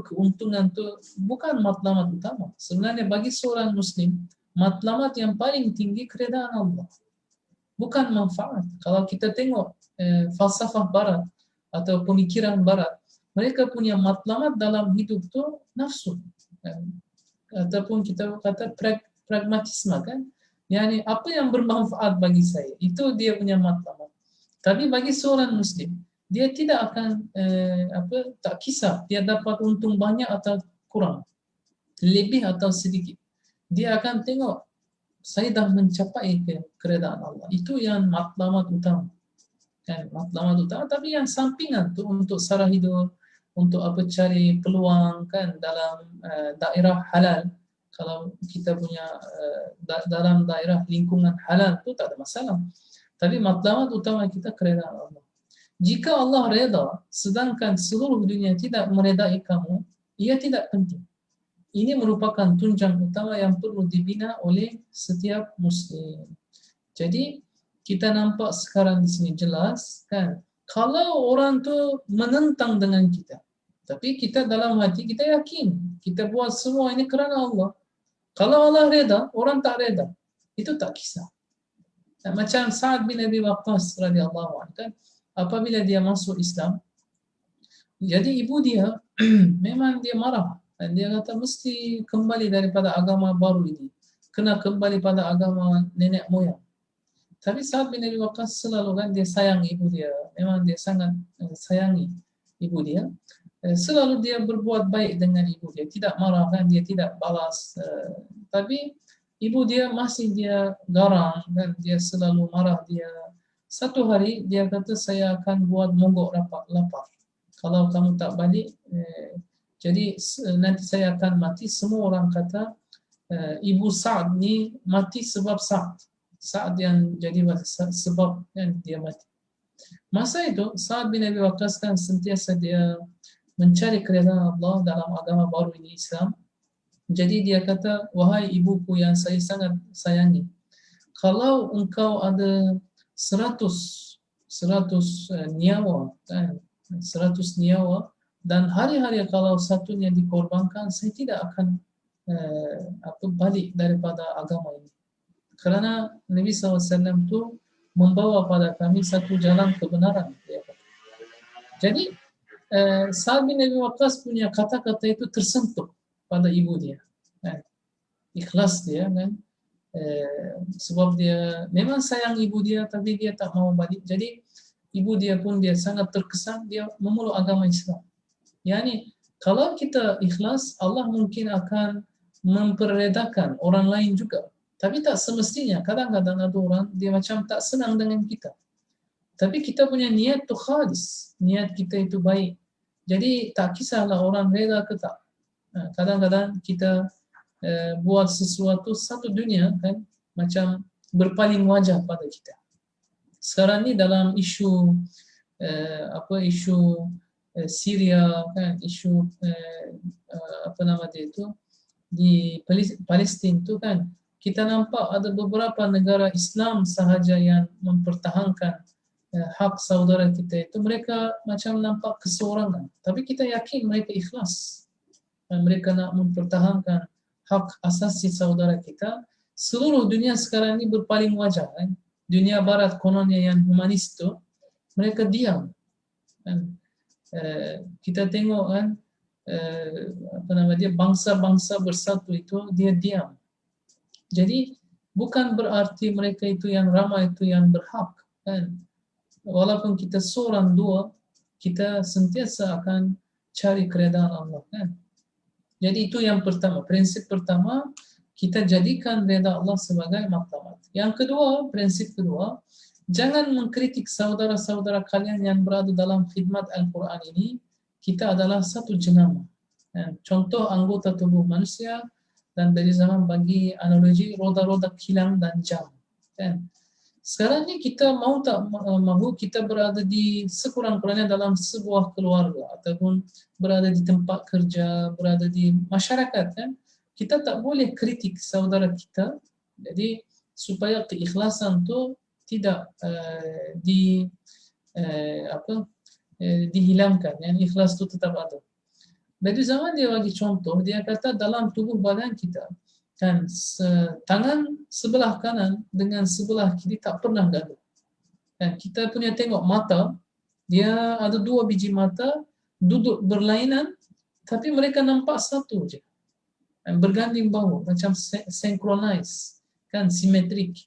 keuntungan itu bukan matlamat utama. Sebenarnya bagi seorang Muslim, matlamat yang paling tinggi keredaan Allah, bukan manfaat. Kalau kita tengok falsafah Barat atau pemikiran Barat, mereka punya matlamat dalam hidup itu nafsu, ataupun kita kata pragmatisme, kan. Yani apa yang bermanfaat bagi saya, itu dia punya matlamat. Tapi bagi seorang Muslim, dia tidak akan tak kisah dia dapat untung banyak atau kurang, lebih atau sedikit, dia akan tengok saya dah mencapai keredaan Allah. Itu yang matlamat utama. Kan, matlamat utama, tapi yang sampingan tu untuk sara hidup, untuk apa cari peluang kan dalam daerah halal. Kalau kita punya dalam daerah lingkungan halal tu tak ada masalah. Tapi matlamat utama kita keredaan Allah. Jika Allah reda, sedangkan seluruh dunia tidak meredai kamu, ia tidak penting. Ini merupakan tunjang utama yang perlu dibina oleh setiap Muslim. Jadi kita nampak sekarang di sini jelas kan, kalau orang tu menentang dengan kita, tapi kita dalam hati kita yakin kita buat semua ini kerana Allah. Kalau Allah reda, orang tak reda, itu tak kisah. Macam Sa'ad bin Abi Waqqas radhiyallahu anhu kan, apabila dia masuk Islam, jadi ibu dia memang dia marah. Dan dia kata mesti kembali daripada agama baru ini. Kena kembali pada agama nenek moyang. Tapi Sa'ad bin Abi Waqqas selalu kan dia sayang ibu dia. Memang dia sangat sayangi ibu dia. Selalu dia berbuat baik dengan ibu dia. Tidak marah kan, dia tidak balas. Tapi ibu dia masih dia garang kan, dia selalu marah dia. Satu hari dia kata saya akan buat mogok lapar. Kalau kamu tak balik, jadi nanti saya akan mati. Semua orang kata ibu Sa'ad ni mati sebab Sa'ad. Sa'ad yang jadi sebab yang dia mati. Masa itu Sa'ad bin Abi Waqqas kan sentiasa dia mencari keredaan Allah dalam agama baru ini Islam. Jadi dia kata, wahai ibuku yang saya sangat sayangi, kalau engkau ada 100 nyawa kan, 100 nyawa, dan hari-hari kalau satunya dikorbankan, saya tidak akan balik daripada agama ini. Kerana Nabi SAW itu membawa pada kami satu jalan kebenaran. Jadi Sa'ad bin Abi Waqqas punya kata-kata itu tersentuh pada ibu dia. Kan? Ikhlas dia kan. Sebab dia memang sayang ibu dia, tapi dia tak mau balik. Jadi ibu dia pun dia sangat terkesan, dia memeluk agama Islam. Yani kalau kita ikhlas, Allah mungkin akan memperredakan orang lain juga. Tapi tak semestinya. Kadang-kadang ada orang dia macam tak senang dengan kita. Tapi kita punya niat tu khalis, niat kita itu baik. Jadi tak kisahlah orang reda ke tak. Kadang-kadang kita buat sesuatu satu dunia kan macam berpaling wajah pada kita. Sekarang ni dalam isu isu Syria kan, isu apa nama dia itu di Palestin tu kan, kita nampak ada beberapa negara Islam sahaja yang mempertahankan hak saudara kita itu. Mereka macam nampak keseorangan, tapi kita yakin mereka ikhlas dan mereka nak mempertahankan hak asasi saudara kita. Seluruh dunia sekarang ini berpaling wajah kan. Dunia barat kononnya yang humanis tu, mereka diam kan. Kita tengok kan bangsa-bangsa bersatu itu dia diam. Jadi bukan berarti mereka itu yang ramai itu yang berhak kan. Walaupun kita seorang dua, kita sentiasa akan cari keredaan Allah kan. Jadi itu yang pertama, prinsip pertama, kita jadikan reda Allah sebagai matlamat. Yang kedua, prinsip kedua, jangan mengkritik saudara-saudara kalian yang berada dalam khidmat Al-Quran ini. Kita adalah satu jenama. Contoh anggota tubuh manusia, dan dari zaman bagi analogi roda-roda kilang dan jam. Sekarang ni kita mau tak mahu kita berada di sekurang-kurangnya dalam sebuah keluarga ataupun berada di tempat kerja, berada di masyarakat kan. Kita tak boleh kritik saudara kita. Jadi supaya keikhlasan tu tidak dihilangkan, yang ikhlas tu tetap ada. Dari zaman dia bagi contoh, dia kata dalam tubuh badan kita kan tangan sebelah kanan dengan sebelah kiri tak pernah gaduh. Dan kita punya tengok mata, dia ada 2 biji mata duduk berlainan, tapi mereka nampak satu je. Berganding bahu, macam synchronize, kan simetrik.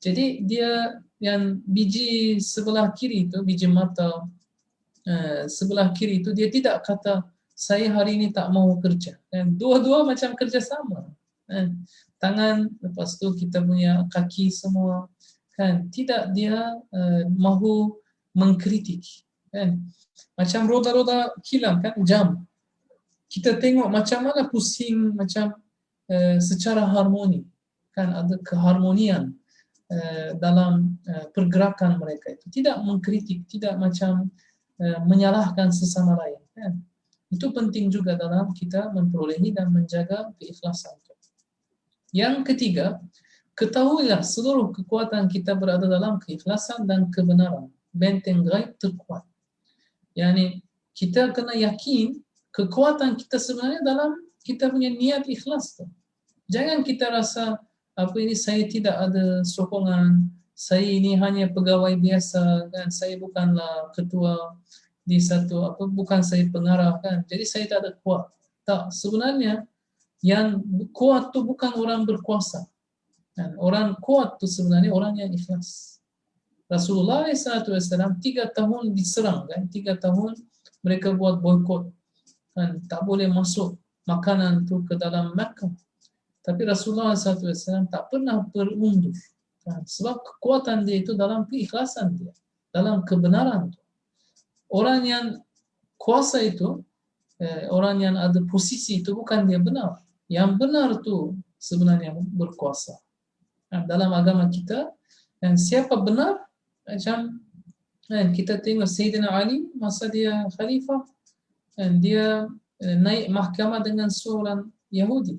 Jadi dia yang biji sebelah kiri itu, biji mata sebelah kiri itu dia tidak kata saya hari ini tak mau kerja. Kan? Dua-dua macam kerja sama. Kan? Tangan, lepas tu kita punya kaki semua. Kan? Tidak dia mahu mengkritik. Kan? Macam roda-roda kilang kan, jam. Kita tengok macam mana pusing, macam secara harmoni. Kan ada keharmonian dalam pergerakan mereka itu. Tidak mengkritik, tidak macam menyalahkan sesama lain. Kan? Itu penting juga dalam kita memperolehi dan menjaga keikhlasan. Yang ketiga, ketahuilah seluruh kekuatan kita berada dalam keikhlasan dan kebenaran. Benteng gaib terkuat. Yani kita kena yakin kekuatan kita sebenarnya dalam kita punya niat ikhlas tu. Jangan kita rasa apa ini saya tidak ada sokongan, saya ini hanya pegawai biasa kan, saya bukanlah ketua di satu apa, bukan saya pengarah kan. Jadi saya tak ada kuat. Tak, sebenarnya yang kuat tu bukan orang berkuasa. Kan? Orang kuat tu sebenarnya orang yang ikhlas. Rasulullah SAW 3 tahun diserang kan, 3 tahun mereka buat boykot kan, tak boleh masuk makanan tu ke dalam Makkah. Tapi Rasulullah SAW tak pernah berundur kan, sebab kekuatan dia itu dalam keikhlasan dia, dalam kebenaran tu. Orang yang kuasa itu, orang yang ada posisi itu bukan dia benar. Yang benar tu sebenarnya berkuasa. Nah, dalam agama kita, dan siapa benar, macam kita tengok Sayyidina Ali masa dia khalifah, dan dia naik mahkamah dengan seorang Yahudi.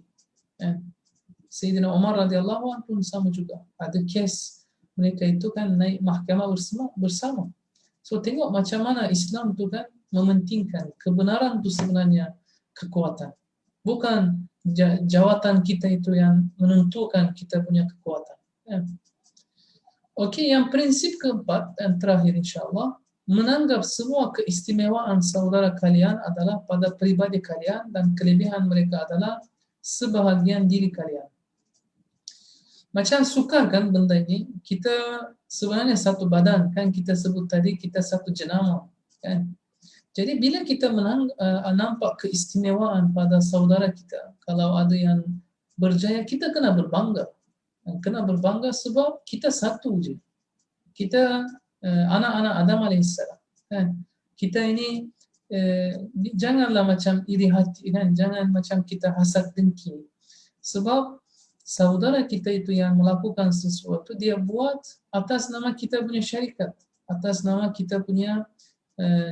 Sayyidina Umar radhiyallahu anhu pun sama juga. Ada kes mereka itu kan naik mahkamah bersama. So tengok macam mana Islam tu kan mementingkan kebenaran tu sebenarnya kekuatan. Bukan jawatan kita itu yang menentukan kita punya kekuatan. Okey, yang prinsip keempat dan terakhir insyaAllah, menanggap semua keistimewaan saudara kalian adalah pada pribadi kalian dan kelebihan mereka adalah sebahagian diri kalian. Macam sukar kan benda ini, kita sebenarnya satu badan kan, kita sebut tadi kita satu jenama kan. Jadi bila kita nampak keistimewaan pada saudara kita, kalau ada yang berjaya, kita kena berbangga. Kena berbangga sebab kita satu je. Kita anak-anak Adam AS kan. Kita ini janganlah macam iri hati kan, jangan macam kita hasad dengki. Sebab saudara kita itu yang melakukan sesuatu, dia buat atas nama kita punya syarikat, atas nama kita punya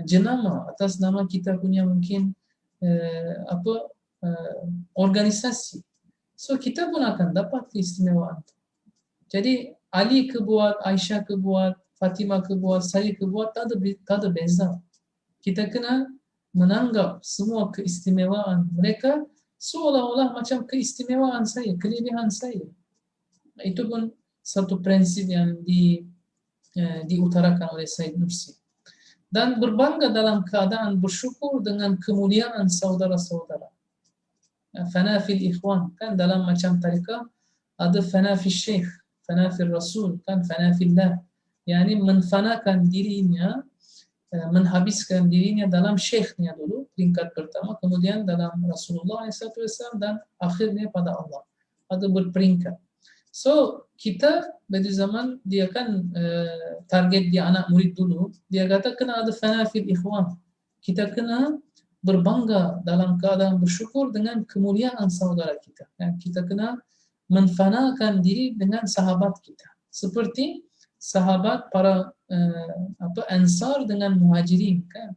jenama, atas nama kita punya mungkin organisasi. So kita pun akan dapat keistimewaan. Jadi Ali kebuat, Aisyah kebuat, Fatimah kebuat, saya kebuat, tak ada beza. Kita kena menanggap semua keistimewaan mereka seolah-olah macam keistimewaan saya, kelebihan saya. Itu pun satu prinsip yang diutarakan oleh Said Nursi. Dan berbangga dalam keadaan bersyukur dengan kemuliaan saudara-saudara. Fanafil ikhwan kan, dalam macam tariqah ada fanafil syekh, fanafil rasul kan, fanafillah, yani menfanakan dirinya, menghabiskan dirinya dalam syekhnya dulu peringkat pertama, kemudian dalam Rasulullah SAW dan akhirnya pada Allah. Ada berperingkat. So kita pada zaman dia kan target dia anak murid dulu, dia kata kena ada fanafil ikhwan. Kita kena berbangga dalam keadaan bersyukur dengan kemuliaan saudara kita. Kita kena menfanakan diri dengan sahabat kita. Seperti sahabat para Ansar dengan Muhajirin kan.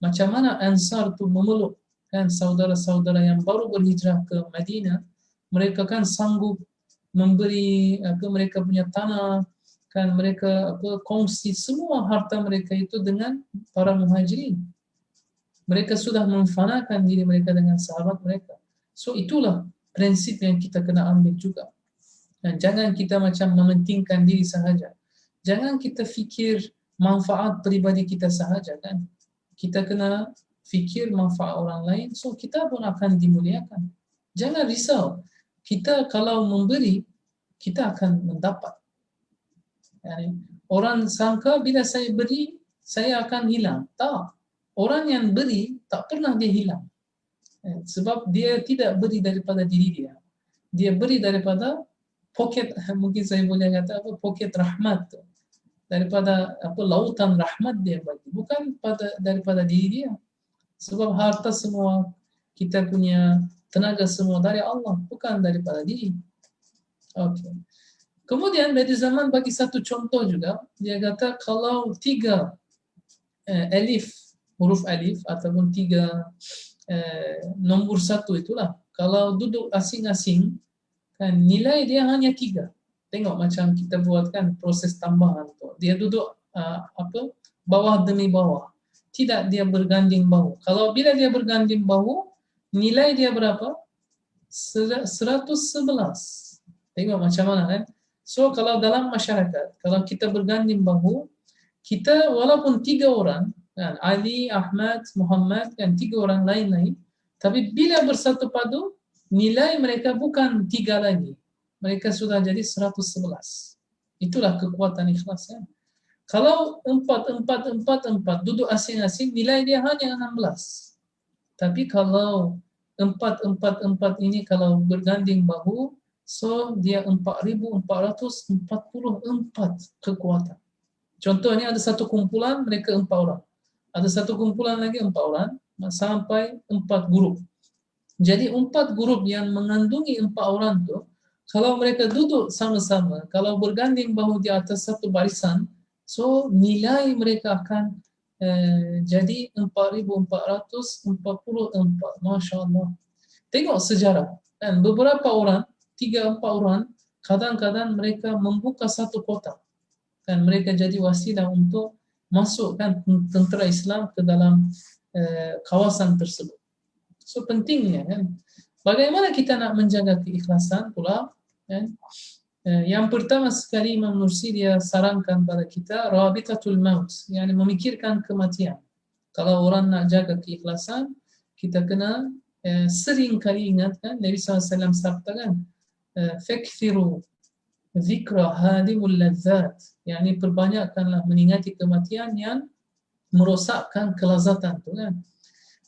Macam mana Ansar tu memeluk kan saudara-saudara yang baru berhijrah ke Madinah, mereka kan sanggup memberi mereka punya tanah kan, mereka kongsi semua harta mereka itu dengan para Muhajirin. Mereka sudah memfanakan diri mereka dengan sahabat mereka. So itulah prinsip yang kita kena ambil juga. Dan jangan kita macam mementingkan diri sahaja. Jangan kita fikir manfaat pribadi kita sahaja kan. Kita kena fikir manfaat orang lain, so kita pun akan dimuliakan. Jangan risau. Kita kalau memberi, kita akan mendapat. Yani, orang sangka bila saya beri, saya akan hilang. Tak. Orang yang beri, tak pernah dia hilang. Sebab dia tidak beri daripada diri dia. Dia beri daripada poket, mungkin saya boleh kata apa, poket rahmat tu. Daripada apa, lautan rahmat dia bagi, bukan daripada diri dia. Sebab harta semua, kita punya tenaga semua dari Allah, bukan daripada diri. Okey. Kemudian dari zaman bagi satu contoh juga, dia kata kalau 3 alif, huruf alif ataupun 3 nombor 1 itulah, kalau duduk asing-asing, kan nilai dia hanya 3. Tengok macam kita buatkan proses tambahan tu. Dia duduk apa, bawah demi bawah. Tidak dia berganding bahu. Kalau bila dia berganding bahu, nilai dia berapa? 111. Tengok macam mana kan? So kalau dalam masyarakat, kalau kita berganding bahu, kita walaupun 3 orang, kan, Ali, Ahmad, Muhammad, kan 3 orang lain-lain, tapi bila bersatu padu, nilai mereka bukan 3 lagi. Mereka sudah jadi 111. Itulah kekuatan ikhlas. Ya. Kalau 4 duduk asing-asing, nilai dia hanya 16. Tapi kalau 4 ini kalau berganding bahu, so dia 4,444 kekuatan. Contohnya ada satu kumpulan mereka 4 orang. Ada satu kumpulan lagi 4 orang, sampai 4 grup. Jadi 4 grup yang mengandungi 4 orang tu, kalau mereka duduk sama-sama, kalau berganding bahu di atas satu barisan, so nilai mereka akan jadi 4,444. Masya Allah. Tengok sejarah. Dan beberapa orang, 3-4 orang, kadang-kadang mereka membuka satu kota. Dan mereka jadi wasilah untuk masukkan tentera Islam ke dalam kawasan tersebut. So pentingnya kan. Bagaimana kita nak menjaga keikhlasan pula? Kan? Yang pertama sekali Imam Nursi dia sarankan pada kita rabitatul maut, yani memikirkan kematian. Kalau orang nak jaga keikhlasan, kita kena sering kali ingatkan Nabi SAW sabdakan fakthiru zikra hadimul ladzat, yani perbanyakkanlah mengingati kematian yang merosakkan kelazatan tu kan.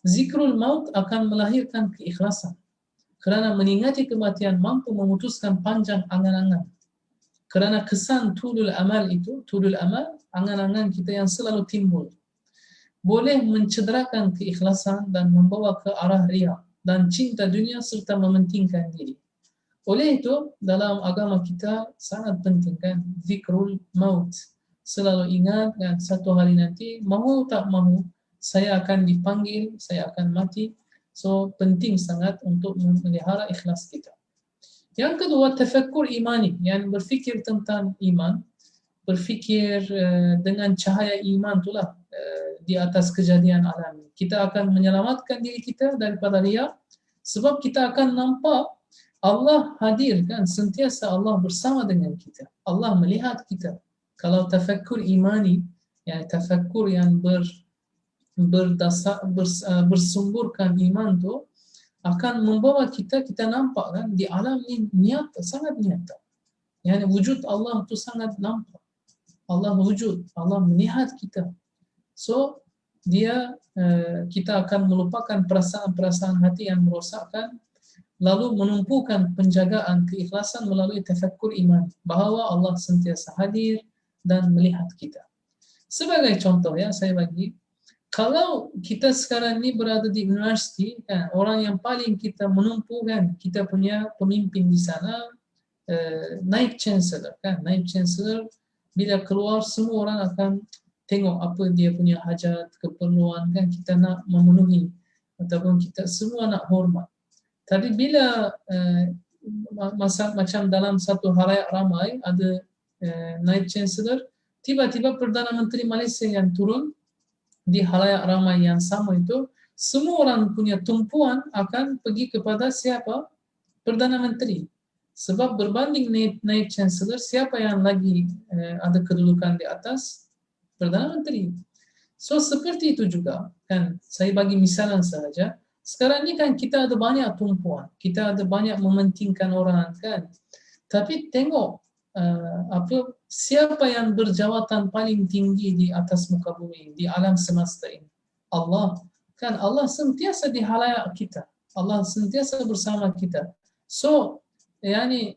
Zikrul maut akan melahirkan keikhlasan. Kerana mengingati kematian mampu memutuskan panjang angan-angan. Kerana kesan tulul amal itu, tulul amal, angan-angan kita yang selalu timbul, boleh mencederakan keikhlasan dan membawa ke arah riya dan cinta dunia serta mementingkan diri. Oleh itu, dalam agama kita sangat penting kan, zikrul maut. Selalu ingat kan, satu hari nanti, mahu tak mahu, saya akan dipanggil, saya akan mati. So penting sangat untuk memelihara ikhlas kita. Yang kedua, tafakkur imani, yang berfikir tentang iman, berfikir dengan cahaya iman itulah di atas kejadian alami. Kita akan menyelamatkan diri kita daripada riya, sebab kita akan nampak Allah hadir kan, sentiasa Allah bersama dengan kita. Allah melihat kita. Kalau tafakkur imani, yang tafakkur yang bersumburkan iman tu akan membawa kita nampak kan di alam ini nyata, sangat nyata. Yani wujud Allah tu sangat nampak. Allah wujud, Allah melihat kita. So dia kita akan melupakan perasaan-perasaan hati yang merosakkan, lalu menumpukan penjagaan keikhlasan melalui tafakkur iman, bahawa Allah sentiasa hadir dan melihat kita. Sebagai contoh ya, saya bagi, kalau kita sekarang ni berada di universiti, kan, orang yang paling kita menumpu kan, kita punya pemimpin di sana, naib chancellor kan, naib chancellor bila keluar semua orang akan tengok apa dia punya hajat, keperluan kan, kita nak memenuhi ataupun kita semua nak hormat. Tapi bila macam dalam satu halayak ramai ada naib chancellor, tiba-tiba Perdana Menteri Malaysia yang turun di halayak ramai yang sama itu, semua orang punya tumpuan akan pergi kepada siapa? Perdana Menteri. Sebab berbanding naib chancellor, siapa yang lagi ada kedudukan di atas? Perdana Menteri. So seperti itu juga kan, saya bagi misalan sahaja. Sekarang ni kan kita ada banyak tumpuan, kita ada banyak mementingkan orang kan. Tapi tengok siapa yang berjawatan paling tinggi di atas muka bumi, di alam semesta ini? Allah. Kan Allah sentiasa di halayak kita. Allah sentiasa bersama kita. So, yani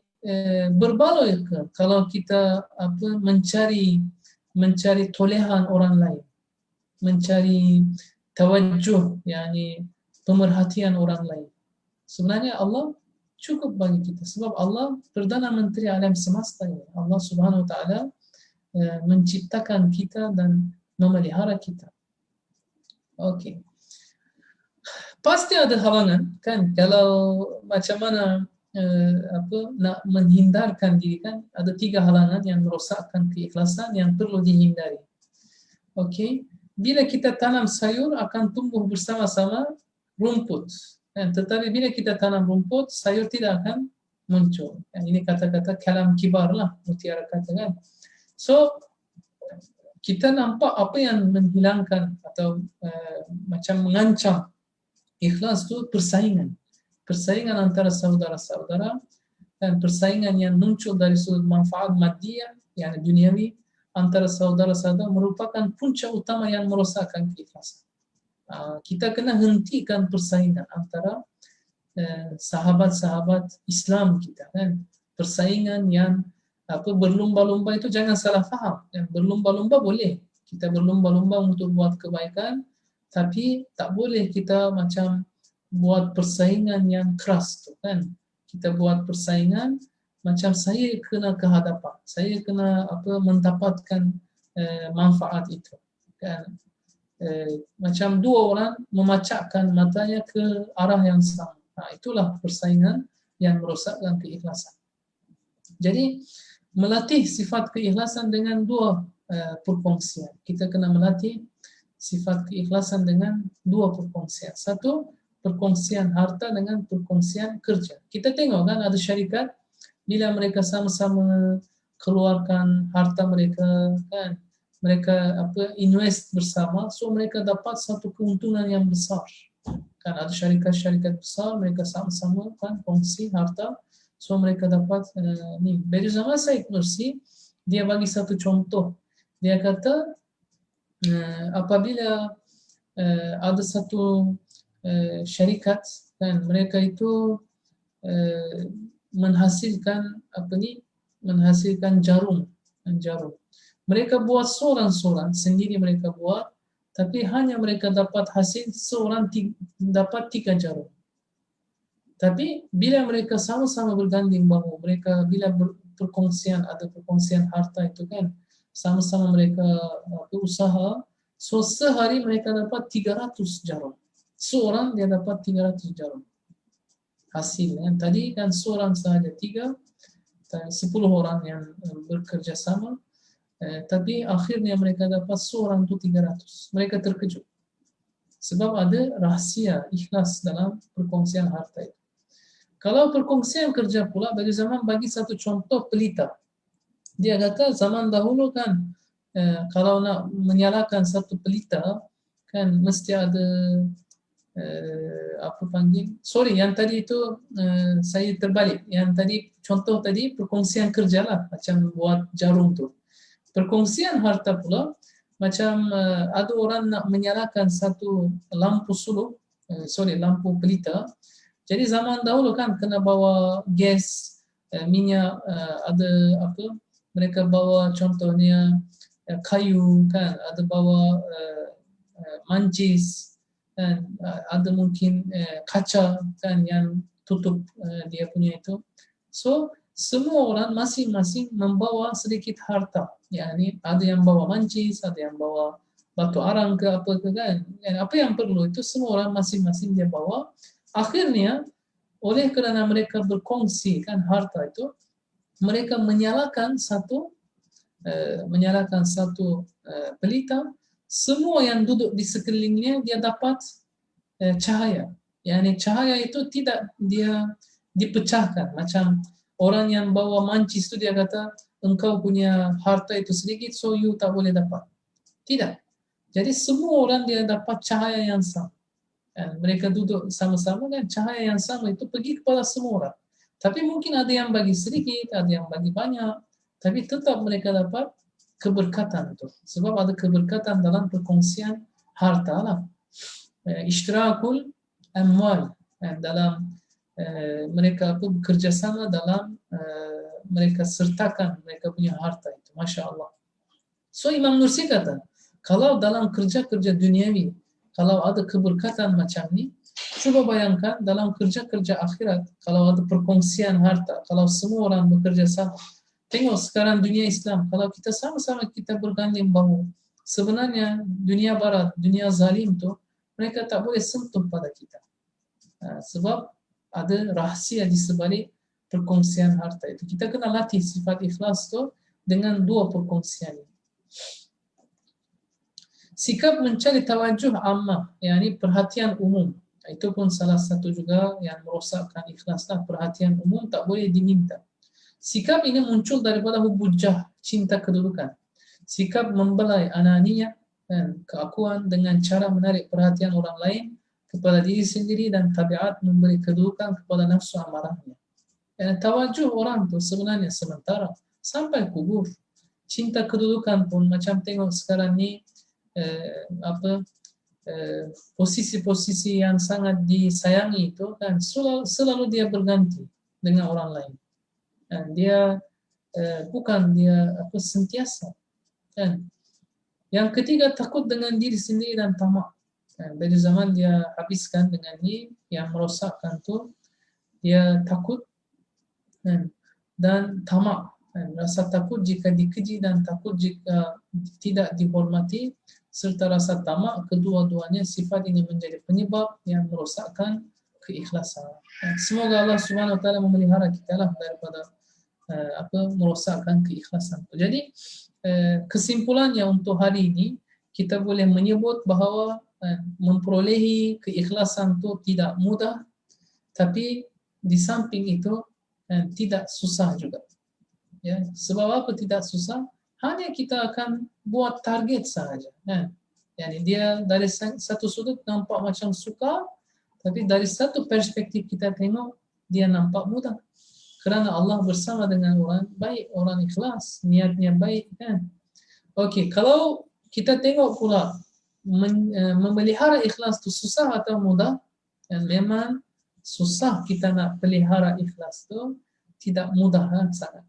berbaloi ke kalau kita mencari tolehan orang lain, mencari tawajjuh, yani pemerhatian orang lain. Sebenarnya Allah cukup bagi kita sebab Allah Perdana Menteri alam semesta ini. Allah Subhanahu wa taala menciptakan kita dan memelihara kita. Okey. Pasti ada halangan kan, kalau macam mana nak menghindarkan diri kan, ada 3 halangan yang merosakkan keikhlasan yang perlu dihindari. Okey, bila kita tanam sayur akan tumbuh bersama-sama rumput. Kan? Tetapi bila kita tanam rumput, sayur tidak akan muncul. Kan? Ini kata-kata kalam kibar lah, Mutiara kata kan. So, kita nampak apa yang menghilangkan atau macam mengancam ikhlas tu persaingan. Persaingan antara saudara-saudara dan persaingan yang muncul dari sudut manfaat maddiyah, yang duniawi, antara saudara-saudara merupakan punca utama yang merosakkan keikhlasan. Kita kena hentikan persaingan antara sahabat-sahabat Islam kita kan. Persaingan yang berlumba-lumba itu jangan salah faham. Berlumba-lumba boleh. Kita berlumba-lumba untuk buat kebaikan, tapi tak boleh kita macam buat persaingan yang keras tu kan. Kita buat persaingan macam saya kena ke hadapan, saya kena mendapatkan manfaat itu kan. Macam dua orang memacakkan matanya ke arah yang sama. Itulah persaingan yang merosakkan keikhlasan. Jadi melatih sifat keikhlasan dengan 2 perkongsian. Kita kena melatih sifat keikhlasan dengan 2 perkongsian. Satu, perkongsian harta dengan perkongsian kerja. Kita tengok kan ada syarikat bila mereka sama-sama keluarkan harta mereka kan, mereka invest bersama, so mereka dapat satu keuntungan yang besar. Kan ada syarikat-syarikat besar, mereka sama-sama kan kongsi harta, so mereka dapat ni. Dari zaman Syed Nursi, dia bagi satu contoh. Dia kata apabila ada satu syarikat kan, mereka itu menghasilkan menghasilkan jarum. Mereka buat seorang-seorang sendiri, mereka buat, tapi hanya mereka dapat hasil seorang dapat 3 jarum. Tapi bila mereka sama-sama berganding bahu, mereka bila perkongsian, ada perkongsian harta itu kan, sama-sama mereka berusaha, so sehari mereka dapat 300 jarum. Seorang dia dapat 300 jarum hasil. Yang tadi kan seorang sahaja 3, 10 orang yang bekerja sama, tapi akhirnya mereka dapat seorang tu 300. Mereka terkejut sebab ada rahsia ikhlas dalam perkongsian harta itu. Kalau perkongsian kerja pula, bagi zaman bagi satu contoh pelita. Dia kata zaman dahulu kan kalau nak menyalakan satu pelita kan mesti ada yang tadi itu saya terbalik. Yang tadi contoh tadi perkongsian kerja lah, macam buat jarum tu. Perkongsian harta pula macam ada orang nak menyalakan satu lampu suluk, lampu pelita. Jadi zaman dahulu kan kena bawa gas, minyak, ada mereka bawa contohnya kayu kan, ada bawa mancis kan, ada mungkin kaca kan yang tutup dia punya itu. So semua orang masing-masing membawa sedikit harta. Yani ada yang bawa mancis, ada yang bawa batu arang ke apa ke kan. Dan apa yang perlu itu semua orang masing-masing dia bawa. Akhirnya oleh kerana mereka berkongsi kan harta itu, mereka menyalakan satu pelita. Semua yang duduk di sekelilingnya dia dapat cahaya. Yani cahaya itu tidak dia dipecahkan. Macam orang yang bawa mancis itu dia kata engkau punya harta itu sedikit, so you tak boleh dapat. Tidak. Jadi semua orang dia dapat cahaya yang sama. Dan mereka duduk sama-sama kan, cahaya yang sama itu pergi kepada semua orang. Tapi mungkin ada yang bagi sedikit, ada yang bagi banyak, tapi tetap mereka dapat keberkatan itu. Sebab ada keberkatan dalam perkongsian harta lah. Ishtirakul amwal. dalam mereka pun bekerjasama dalam mereka sertakan mereka punya harta itu, Masya Allah. So Imam Nursi kata, kalau dalam kerja-kerja duniawi, kalau ada keberkatan macam ni, coba bayangkan dalam kerja-kerja akhirat, kalau ada perkongsian harta, kalau semua orang bekerja sama. Tengok sekarang dunia Islam, kalau kita sama-sama kita berganding bahu, sebenarnya dunia barat, dunia zalim tu, mereka tak boleh sentuh pada kita. Sebab ada rahsia di sebalik perkongsian harta itu. Kita kena latih sifat ikhlas tu dengan dua perkongsian ini. Sikap mencari tawajuh ammah, yakni perhatian umum. Itu pun salah satu juga yang merosakkan ikhlaslah, perhatian umum tak boleh diminta. Sikap ini muncul daripada hubujah, cinta kedudukan. Sikap membelai ananiyah dan keakuan dengan cara menarik perhatian orang lain kepada diri sendiri dan tabiat memberi kedudukan kepada nafsu amarahnya. Tawajuh orang tu sebenarnya sementara sampai kubur. Cinta kedudukan pun macam tengok sekarang ni posisi-posisi yang sangat disayangi itu kan selalu dia berganti dengan orang lain. Dan dia bukan dia sentiasa. Kan? Yang ketiga, takut dengan diri sendiri dan tamak. Dari zaman dia habiskan dengan ini yang merosakkan tu, dia takut dan tamak. Rasa takut jika dikeji dan takut jika tidak dihormati, serta rasa tamak, kedua-duanya sifat ini menjadi penyebab yang merosakkan keikhlasan. Semoga Allah Subhanahu Wa Taala memelihara kita lah daripada merosakkan keikhlasan. Jadi kesimpulannya untuk hari ini, kita boleh menyebut bahawa memperolehi keikhlasan itu tidak mudah, tapi di samping itu tidak susah juga. Ya, sebab apa tidak susah? Hanya kita akan buat target sahaja. Yani dia dari satu sudut nampak macam sukar, tapi dari satu perspektif kita tengok dia nampak mudah. Kerana Allah bersama dengan orang baik, orang ikhlas, niatnya baik kan. Okey, kalau kita tengok pula memelihara ikhlas itu susah atau mudah? Dan memang susah kita nak pelihara ikhlas itu, tidak mudah sangat.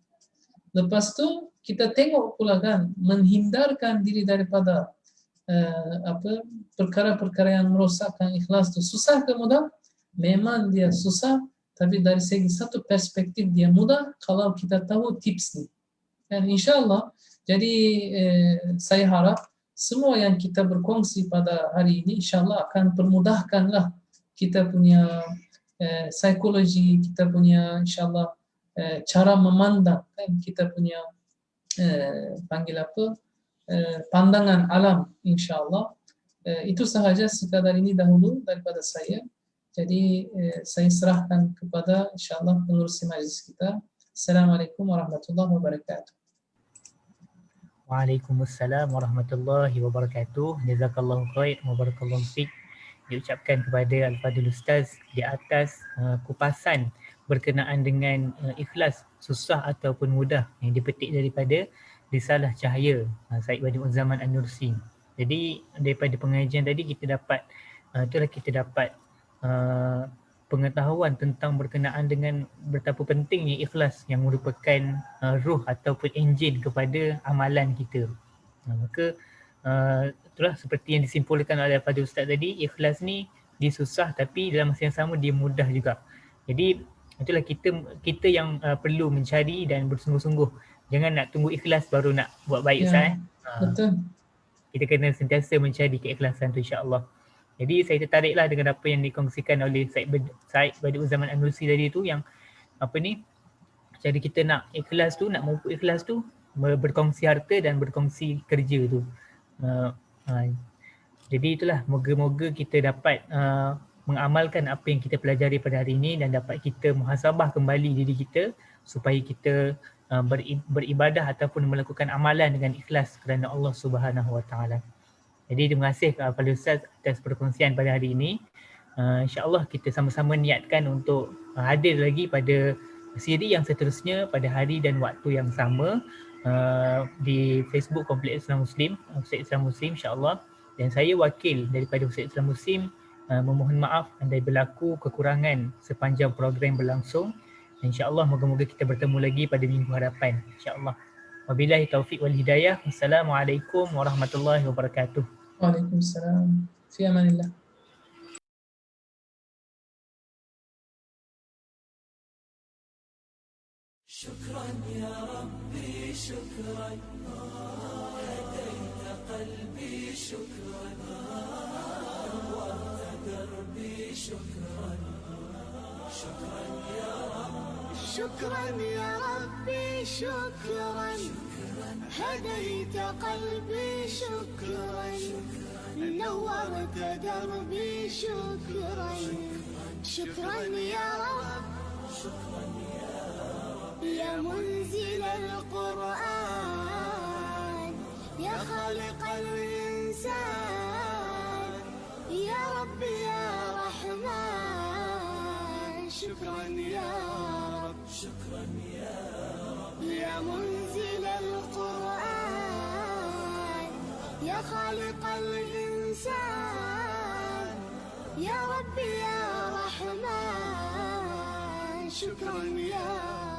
Lepas tu kita tengok pula kan menghindarkan diri daripada perkara-perkara yang merosakkan ikhlas itu susah ke mudah? Memang dia susah, tapi dari segi satu perspektif dia mudah kalau kita tahu tips ni. Dan insyaAllah, jadi saya harap semua yang kita berkongsi pada hari ini insyaAllah akan permudahkanlah kita punya psikologi, kita punya insyaAllah cara memandang kan, kita punya pandangan alam insyaAllah. Itu sahaja sekadar ini dahulu daripada saya. Jadi saya serahkan kepada insyaAllah pengurusi majlis kita. Assalamualaikum warahmatullahi wabarakatuh. Waalaikumsalam warahmatullahi wabarakatuh. Jazakallahu khair wa barakallahu fiik. Diucapkan kepada Al-Fadhil Ustaz di atas kupasan berkenaan dengan ikhlas susah ataupun mudah yang dipetik daripada Risalah Cahaya Syed Badi'uzzaman An-Nursi. Jadi daripada pengajian tadi kita dapat pengetahuan tentang berkenaan dengan betapa pentingnya ikhlas yang merupakan ruh ataupun enjin kepada amalan kita. Maka itulah seperti yang disimpulkan oleh Al-Fadhil Ustaz tadi, ikhlas ni dia susah tapi dalam masa yang sama dia mudah juga. Jadi itulah kita yang perlu mencari dan bersungguh-sungguh. Jangan nak tunggu ikhlas baru nak buat baik Ustaz. Betul. Kita kena sentiasa mencari keikhlasan tu insya-Allah. Jadi saya tertariklah dengan apa yang dikongsikan oleh Syed Badi'uzzaman An-Nursi tadi tu, yang cara kita nak ikhlas tu, nak mampu ikhlas tu, berkongsi harta dan berkongsi kerja tu. Jadi itulah, moga-moga kita dapat mengamalkan apa yang kita pelajari pada hari ini dan dapat kita muhasabah kembali diri kita supaya kita beribadah ataupun melakukan amalan dengan ikhlas kerana Allah Subhanahu Wa Taala. Jadi terima kasih kepada Ustaz atas perkongsian pada hari ini. InsyaAllah kita sama-sama niatkan untuk hadir lagi pada siri yang seterusnya pada hari dan waktu yang sama di Facebook Kompleks Islam Muslim, Ustaz Islam Muslim insyaAllah. Dan saya wakil daripada Ustaz Islam Muslim memohon maaf andai berlaku kekurangan sepanjang program berlangsung. InsyaAllah moga-moga kita bertemu lagi pada minggu hadapan. InsyaAllah. Wabillahi taufiq wal hidayah. Wassalamualaikum warahmatullahi wabarakatuh. Waalaikumsalam. Fi amanillah. شكرا يا ربي شكرا هديت قلبي شكرا نورت دربي شكرا شكرا يا رب شكرا يا ربي شكرا هديت قلبي شكرا نورت دربي شكرا شكرا يا رب يا منزل القرآن يا خالق الإنسان يا رب يا رحمن شكرا يا رب شكرا يا رب يا منزل القرآن يا خالق الإنسان يا رب يا رحمن شكرا يا رب